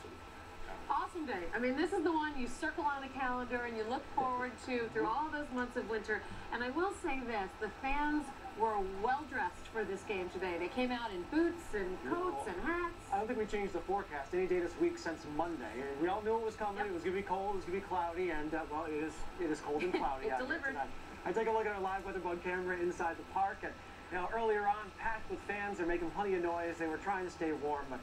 Awesome day. I mean, this is the one you circle on a calendar and you look forward to through all those months of winter. And I will say this, the fans were well dressed for this game today. They came out in boots and coats and hats. I don't think we changed the forecast any day this week since Monday. We all knew it was coming. Yep. It was going to be cold. It was going to be cloudy, and well, it is cold and cloudy. It delivered. I take a look at our live weather bug camera inside the park, and earlier on, packed with fans. They're making plenty of noise. They were trying to stay warm, but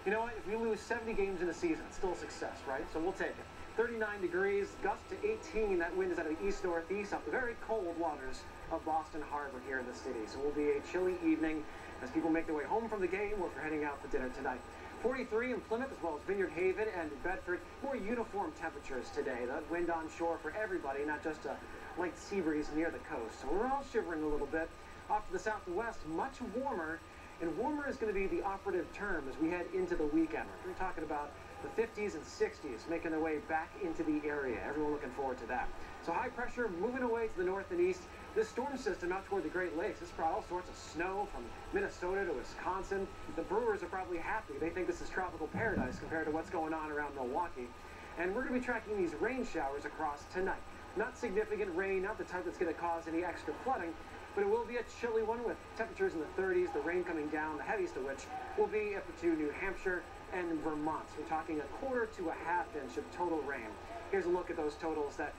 you know what? If we lose 70 games in a season, it's still a success, right? So we'll take it. 39 degrees, gust to 18. That wind is out of the east-northeast up the very cold waters of Boston Harbor here in the city. So it will be a chilly evening as people make their way home from the game or if you're heading out for dinner tonight. 43 in Plymouth as well as Vineyard Haven and Bedford. More uniform temperatures today. The wind on shore for everybody, not just a light sea breeze near the coast. So we're all shivering a little bit. Off to the south and west, much warmer. And warmer is going to be the operative term as we head into the weekend. We're talking about the 50s and 60s making their way back into the area. Everyone looking forward to that. So high pressure moving away to the north and east. This storm system out toward the Great Lakes, this brought all sorts of snow from Minnesota to Wisconsin. The Brewers are probably happy. They think this is tropical paradise compared to what's going on around Milwaukee. And we're going to be tracking these rain showers across tonight. Not significant rain, not the type that's going to cause any extra flooding, but it will be a chilly one with temperatures in the 30s, the rain coming down, the heaviest of which will be up to New Hampshire and Vermont. So we're talking a quarter to a half inch of total rain. Here's a look at those totals that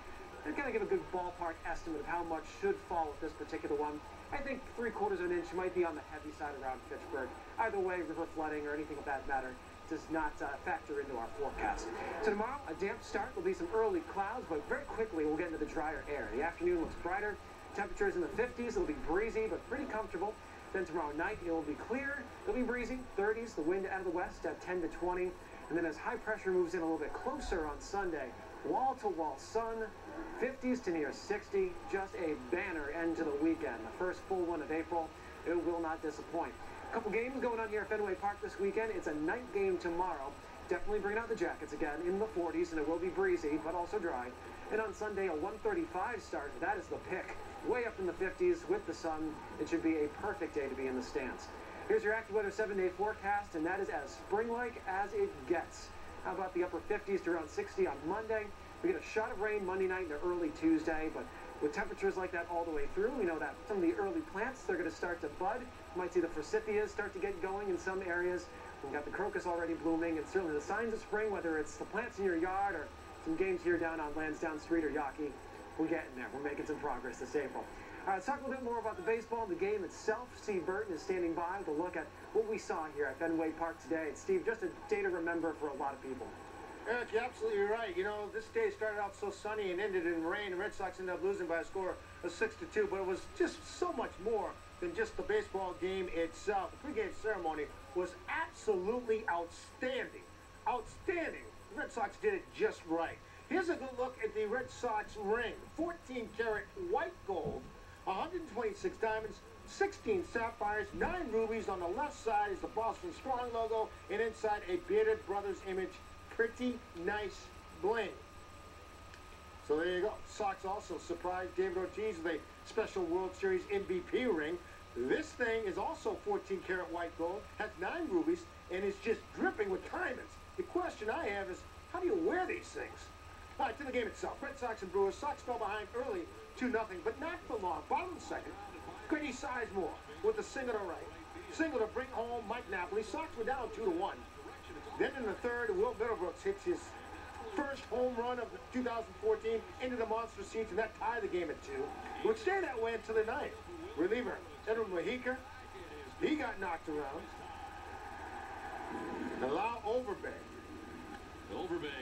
kind of give a good ballpark estimate of how much should fall with this particular one. I think 3/4 of an inch might be on the heavy side around Fitchburg. Either way, river flooding or anything of that matter does not factor into our forecast. So tomorrow, a damp start. There'll be some early clouds, but very quickly we'll get into the drier air. The afternoon looks brighter. Temperatures in the 50s. It'll be breezy, but pretty comfortable. Then tomorrow night, it will be clear. It'll be breezy. 30s. The wind out of the west at 10 to 20. And then as high pressure moves in a little bit closer on Sunday, wall-to-wall sun, 50s to near 60. Just a banner end to the weekend. The first full one of April. It will not disappoint. A couple games going on here at Fenway Park this weekend. It's a night game tomorrow. Definitely bringing out the jackets again in the 40s, and it will be breezy, but also dry. And on Sunday, a 1:35 start. That is the pick. Way up in the 50s with the sun. It should be a perfect day to be in the stands. Here's your AccuWeather 7-day forecast, and that is as spring-like as it gets. How about the upper 50s to around 60 on Monday? We get a shot of rain Monday night into early Tuesday, but with temperatures like that all the way through, we know that some of the early plants, they're going to start to bud. You might see the forsythias start to get going in some areas. We've got the crocus already blooming, and certainly the signs of spring, whether it's the plants in your yard or some games here down on Lansdowne Street or Yawkey. We're getting there. We're making some progress this April. All right, let's talk a little bit more about the baseball, the game itself. Steve Burton is standing by with a look at what we saw here at Fenway Park today. And Steve, just a day to remember for a lot of people. Eric, you're absolutely right. You know, this day started out so sunny and ended in rain. The Red Sox ended up losing by a score of 6-2, but it was just so much more than just the baseball game itself. The pregame ceremony was absolutely outstanding. Outstanding. The Red Sox did it just right. Here's a good look at the Red Sox ring. 14-karat white gold, 126 diamonds, 16 sapphires, 9 rubies. On the left side is the Boston Strong logo, and inside a Bearded Brothers image. Pretty nice bling. So there you go. Sox also surprised David Ortiz with a special World Series MVP ring. This thing is also 14-karat white gold, has 9 rubies, and is just dripping with diamonds. The question I have is, how do you wear these things? All right, to the game itself. Red Sox and Brewers. Sox fell behind early, 2-0, but not for long. Bottom of the second, Grady Sizemore with a single to right. Single to bring home Mike Napoli. Sox were down 2-1. Then in the third, Will Middlebrooks hits his first home run of 2014 into the monster seats, and that tied the game at 2. It would stay that way until the ninth. Reliever Edwin Mojica, he got knocked around. And Lau Overbay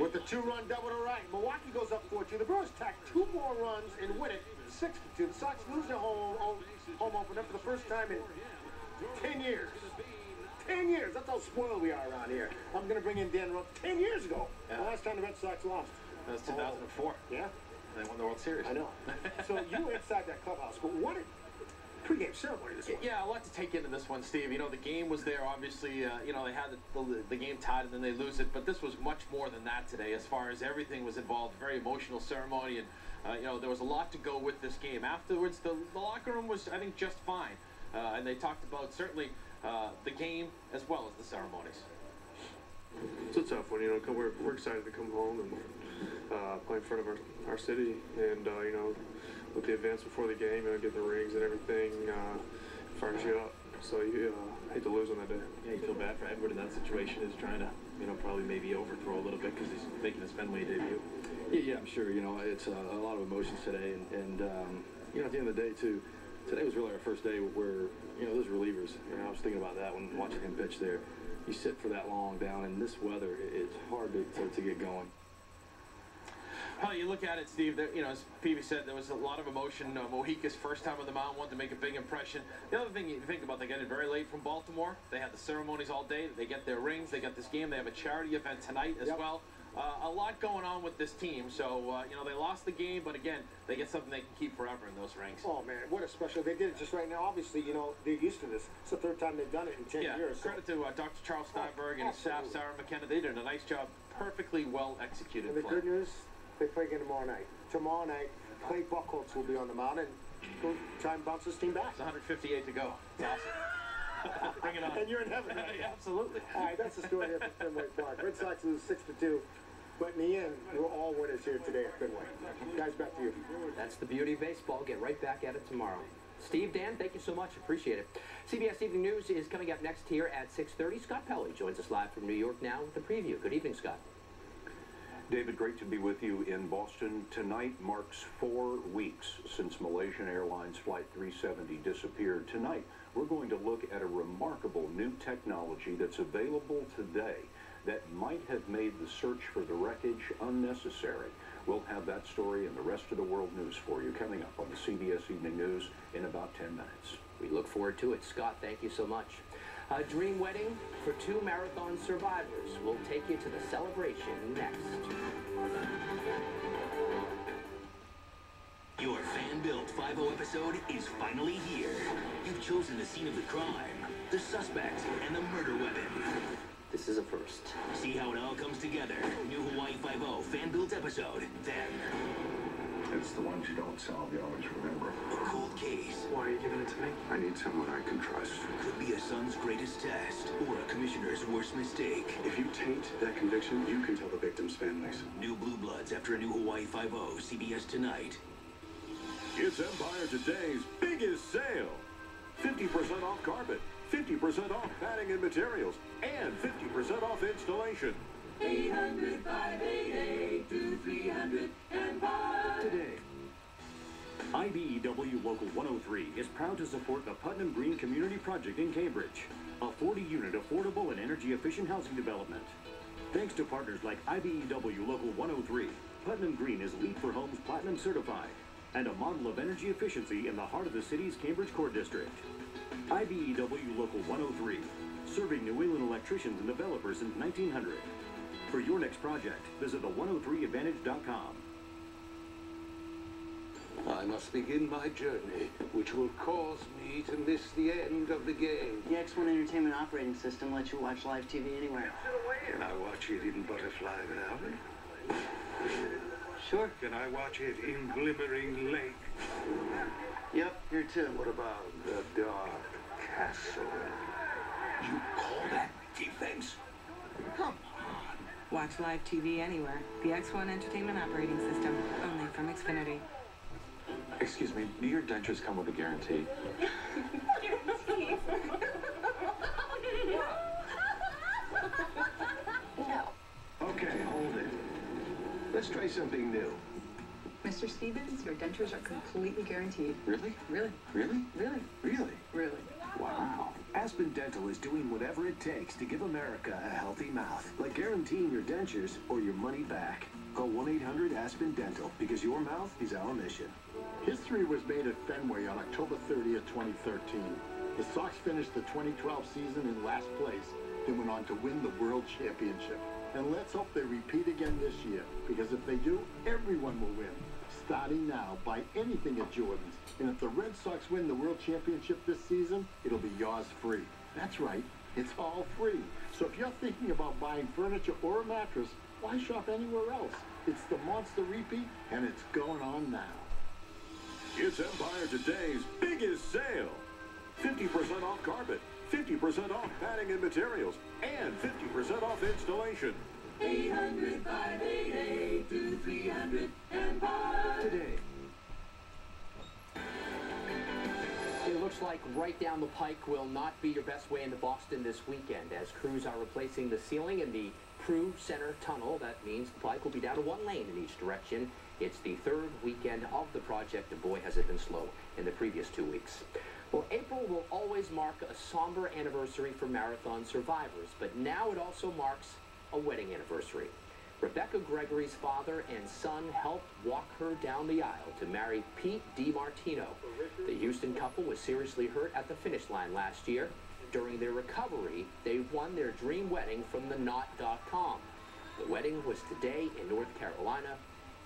with the 2-run double to right. Milwaukee goes up 4-2. The Brewers tack 2 more runs and win it 6-2. The Sox lose their home opener for the first time in 10 years. 10 years. That's how spoiled we are around here. I'm going to bring in Dan Rhodes. 10 years ago, the last time the Red Sox lost. That was 2004. Yeah? They won the World Series. I know. So you were inside that clubhouse, but what a pregame ceremony this one. Yeah, a lot to take into this one, Steve. You know, the game was there, obviously. You know, they had the game tied and then they lose it, but this was much more than that today as far as everything was involved. Very emotional ceremony, and, you know, there was a lot to go with this game. Afterwards, the locker room was, I think, just fine. And they talked about, certainly, the game as well as the ceremonies. It's a tough one, you know. We're excited to come home and play in front of our city, and you know, with the events before the game, get the rings and everything, fires you up. So you hate to lose on that day. Yeah, you feel bad for Edward in that situation, is trying to, probably maybe overthrow a little bit because he's making his Fenway debut. Yeah, I'm sure. It's a lot of emotions today, and at the end of the day, too, today was really our first day where, those relievers, I was thinking about that when watching him pitch there. You sit for that long down in this weather, it's hard to get going. Well, you look at it, Steve, as Peavy said, there was a lot of emotion. Mojica's first time on the mound, wanted to make a big impression. The other thing you think about, they get it very late from Baltimore. They had the ceremonies all day. They get their rings. They got this game. They have a charity event tonight as well. A lot going on with this team. So, they lost the game, but again, they get something they can keep forever in those rings. Oh, man, what a special. They did it just right now. Obviously, they're used to this. It's the third time they've done it in 10 years. Credit to Dr. Charles Steinberg and his staff, Sarah McKenna. They did a nice job. Perfectly well executed. And the good news, they play again tomorrow night. Tomorrow night, Clay Buchholz will be on the mound, and we'll try and bounce this team back. It's 158 to go. It's awesome. Bring it on. And you're in heaven. Right? Yeah, absolutely. All right, that's the story here from Fenway Park. Red Sox lose 6-2, but in the end, we're all winners here today at Fenway. Guys, back to you. That's the beauty of baseball. Get right back at it tomorrow. Steve, Dan, thank you so much. Appreciate it. CBS Evening News is coming up next here at 6:30. Scott Pelley joins us live from New York now with the preview. Good evening, Scott. David, great to be with you in Boston. Tonight marks 4 weeks since Malaysian Airlines Flight 370 disappeared. Tonight, we're going to look at a remarkable new technology that's available today that might have made the search for the wreckage unnecessary. We'll have that story and the rest of the world news for you coming up on the CBS Evening News in about 10 minutes. We look forward to it. Scott, thank you so much. A dream wedding for 2 marathon survivors. We'll take you to the celebration next. Your fan-built 5-0 episode is finally here. You've chosen the scene of the crime, the suspect, and the murder weapon. This is a first. See how it all comes together. New Hawaii 5-0 fan-built episode. Then... It's the ones you don't solve, you always remember. A cold case. Why are you giving it to me? I need someone I can trust. Could be a son's greatest test, or a commissioner's worst mistake. If you taint that conviction, you can tell the victims' families. New Blue Bloods after a new Hawaii 5-0. CBS tonight. It's Empire Today's biggest sale. 50% off carpet, 50% off padding and materials, and 50% off installation. 800-588-2300 Empire. Today, IBEW Local 103 is proud to support the Putnam-Green Community Project in Cambridge, a 40-unit affordable and energy-efficient housing development. Thanks to partners like IBEW Local 103, Putnam-Green is LEED for Homes Platinum certified and a model of energy efficiency in the heart of the city's Cambridge Core District. IBEW Local 103, serving New England electricians and developers since 1900. For your next project, visit the103advantage.com. I must begin my journey, which will cause me to miss the end of the game. The X1 Entertainment operating system lets you watch live TV anywhere. Can I watch it in Butterfly Valley? Sure. Can I watch it in Glimmering Lake? Yep, here too. What about the Dark Castle? You call that defense? Come on. Watch live TV anywhere. The X1 Entertainment operating system, only from Xfinity. Excuse me, do your dentures come with a guarantee? No. Okay, hold it. Let's try something new. Mr. Stevens, your dentures are completely guaranteed. Really? Really? Really? Really? Really? Really. Wow. Aspen Dental is doing whatever it takes to give America a healthy mouth, like guaranteeing your dentures or your money back. Call 1-800-ASPEN-DENTAL, because your mouth is our mission. History was made at Fenway on October 30th, 2013. The Sox finished the 2012 season in last place, then went on to win the World Championship. And let's hope they repeat again this year, because if they do, everyone will win. Starting now, buy anything at Jordan's. And if the Red Sox win the World Championship this season, it'll be yours free. That's right, it's all free. So if you're thinking about buying furniture or a mattress, why shop anywhere else? It's the Monster Repeat, and it's going on now. It's Empire Today's biggest sale. 50% off carpet, 50% off padding and materials, and 50% off installation. 800-588-2300 Empire. Today, Looks like right down the pike will not be your best way into Boston this weekend, as crews are replacing the ceiling in the Prue Center Tunnel. That means the pike will be down to one lane in each direction. It's the third weekend of the project, and boy, has it been slow in the previous 2 weeks. Well, April will always mark a somber anniversary for marathon survivors, but now it also marks a wedding anniversary. Rebecca Gregory's father and son helped walk her down the aisle to marry Pete DiMartino. The Houston couple was seriously hurt at the finish line last year. During their recovery, they won their dream wedding from the knot.com. The wedding was today in North Carolina,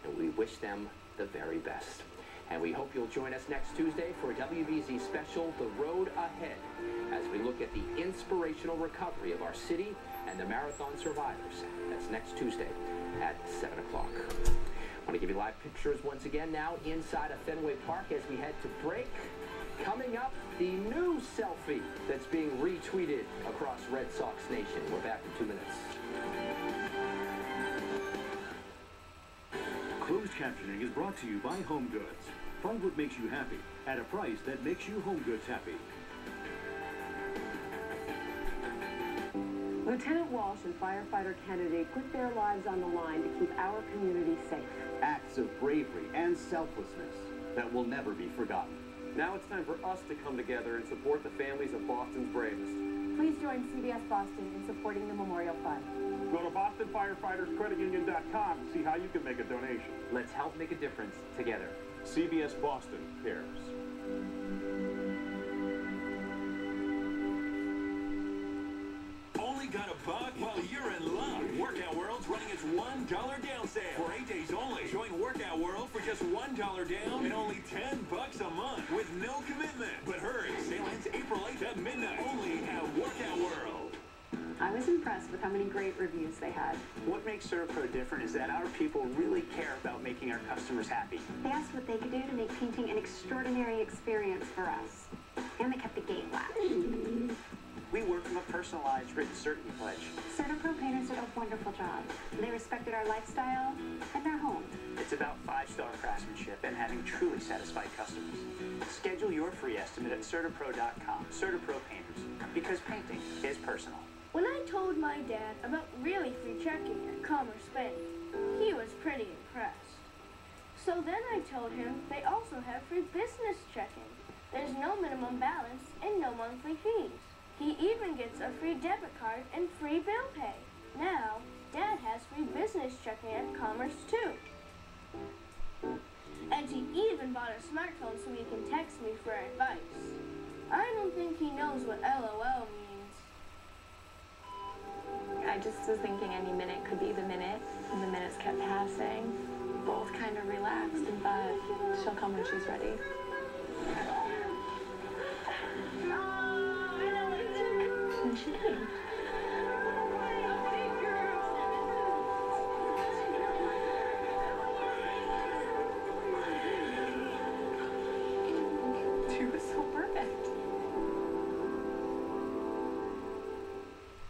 and we wish them the very best. And we hope you'll join us next Tuesday for a WBZ special, The Road Ahead, as we look at the inspirational recovery of our city and the marathon survivors. That's next Tuesday at 7 o'clock. I want to give you live pictures once again now inside of Fenway Park as we head to break. Coming up, the new selfie that's being retweeted across Red Sox Nation. We're back in 2 minutes. Closed captioning is brought to you by Home Goods. Find what makes you happy at a price that makes you Home Goods happy. Lieutenant Walsh and firefighter Kennedy put their lives on the line to keep our community safe. Acts of bravery and selflessness that will never be forgotten. Now it's time for us to come together and support the families of Boston's bravest. Please join CBS Boston in supporting the Memorial Fund. Go to BostonFireFightersCreditUnion.com and see how you can make a donation. Let's help make a difference together. CBS Boston cares. Only got a buck? Well, you're in luck. Workout World's running its $1 down sale for 8 days only. Join Workout World for just $1 down and only $10 a month with no commitment. But hurry, sale ends April 8th at midnight. Only at Workout World. I was impressed with how many great reviews they had. What makes CertaPro different is that our people really care about making our customers happy. They asked what they could do to make painting an extraordinary experience for us. And they kept the gate latched. We worked from a personalized written certainty pledge. CertaPro painters did a wonderful job. They respected our lifestyle and our home. It's about 5-star craftsmanship and having truly satisfied customers. Schedule your free estimate at CertaPro.com. CertaPro Painters, because painting is personal. When I told my dad about really free checking at Commerce Bank, he was pretty impressed. So then I told him they also have free business checking. There's no minimum balance and no monthly fees. He even gets a free debit card and free bill pay. Now, Dad has free business checking at Commerce too. And he even bought a smartphone so he can text me for advice. I don't think he knows what LOL means. I just was thinking any minute could be the minute, and the minutes kept passing. Both kind of relaxed and thought, she'll come when she's ready. And she did. She was so perfect.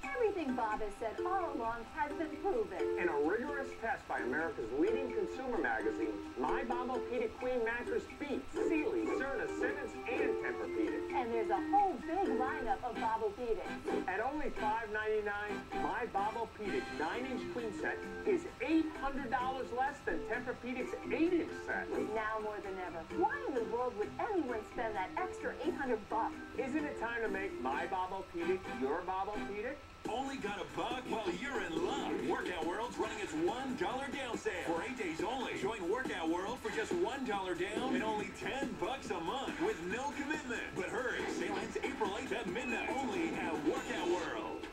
Everything Bob has said all along has been proven. In a rigorous test by America's leading consumer magazine, My Bobo-Pedic Queen mattress beats Sealy, Cerna, Simmons, and Tempur-Pedic. And there's a whole big lineup of Bobo-Pedics. At only $5.99, My Bobo-Pedic 9-inch queen set is $800 less than Tempur-Pedic's 8-inch set. Now more than ever, why in the world would anyone spend that extra $800? Isn't it time to make My Bobo-Pedic your Bobo-Pedic? Only got a buck? Well, you're in luck. Workout World's running its $1 down sale for 8 days only. Join Workout World for just $1 down and only $10 a month with no commitment. But hurry, sale ends April 8th at midnight. Only at Workout World.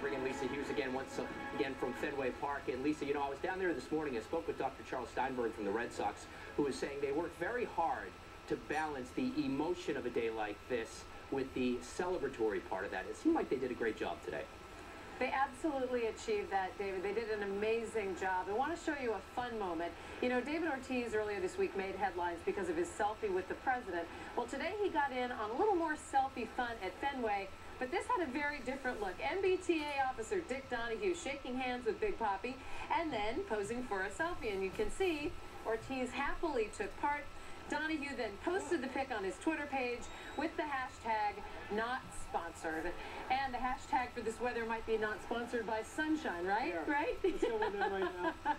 Bring in Lisa Hughes again, once again from Fenway Park. And Lisa, you know, I was down there this morning and spoke with Dr. Charles Steinberg from the Red Sox, who was saying they worked very hard to balance the emotion of a day like this with the celebratory part of that. It seemed like they did a great job today. They absolutely achieved that, David. They did an amazing job. I want to show you a fun moment. You know, David Ortiz earlier this week made headlines because of his selfie with the president. Well, today he got in on a little more selfie fun at Fenway But this had a very different look. MBTA officer Dick Donahue shaking hands with Big Papi and then posing for a selfie. And you can see Ortiz happily took part. Donahue then posted the pic on his Twitter page with the hashtag not sponsored. And the hashtag for this weather might be not sponsored by sunshine, right? Yeah. Right? Let's go with that right now.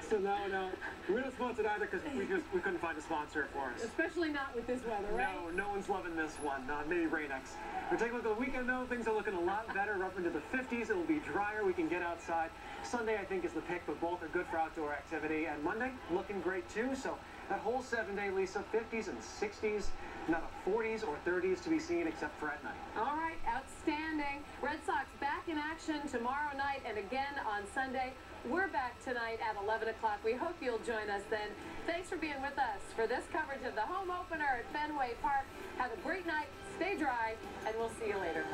So no, we're not sponsored either because we couldn't find a sponsor for us. Especially not with this weather, right? No one's loving this one. Maybe Rain-X. We're taking a look at the weekend though. Things are looking a lot better. We're up into the 50s. It will be drier. We can get outside. Sunday, I think, is the pick, but both are good for outdoor activity. And Monday, looking great too. So that whole 7-day, Lisa, 50s and 60s, not a 40s or 30s to be seen except for at night. All right, outstanding. Red Sox back in action tomorrow night and again on Sunday. We're back tonight at 11 o'clock. We hope you'll join us then. Thanks for being with us for this coverage of the home opener at Fenway Park. Have a great night, stay dry, and we'll see you later.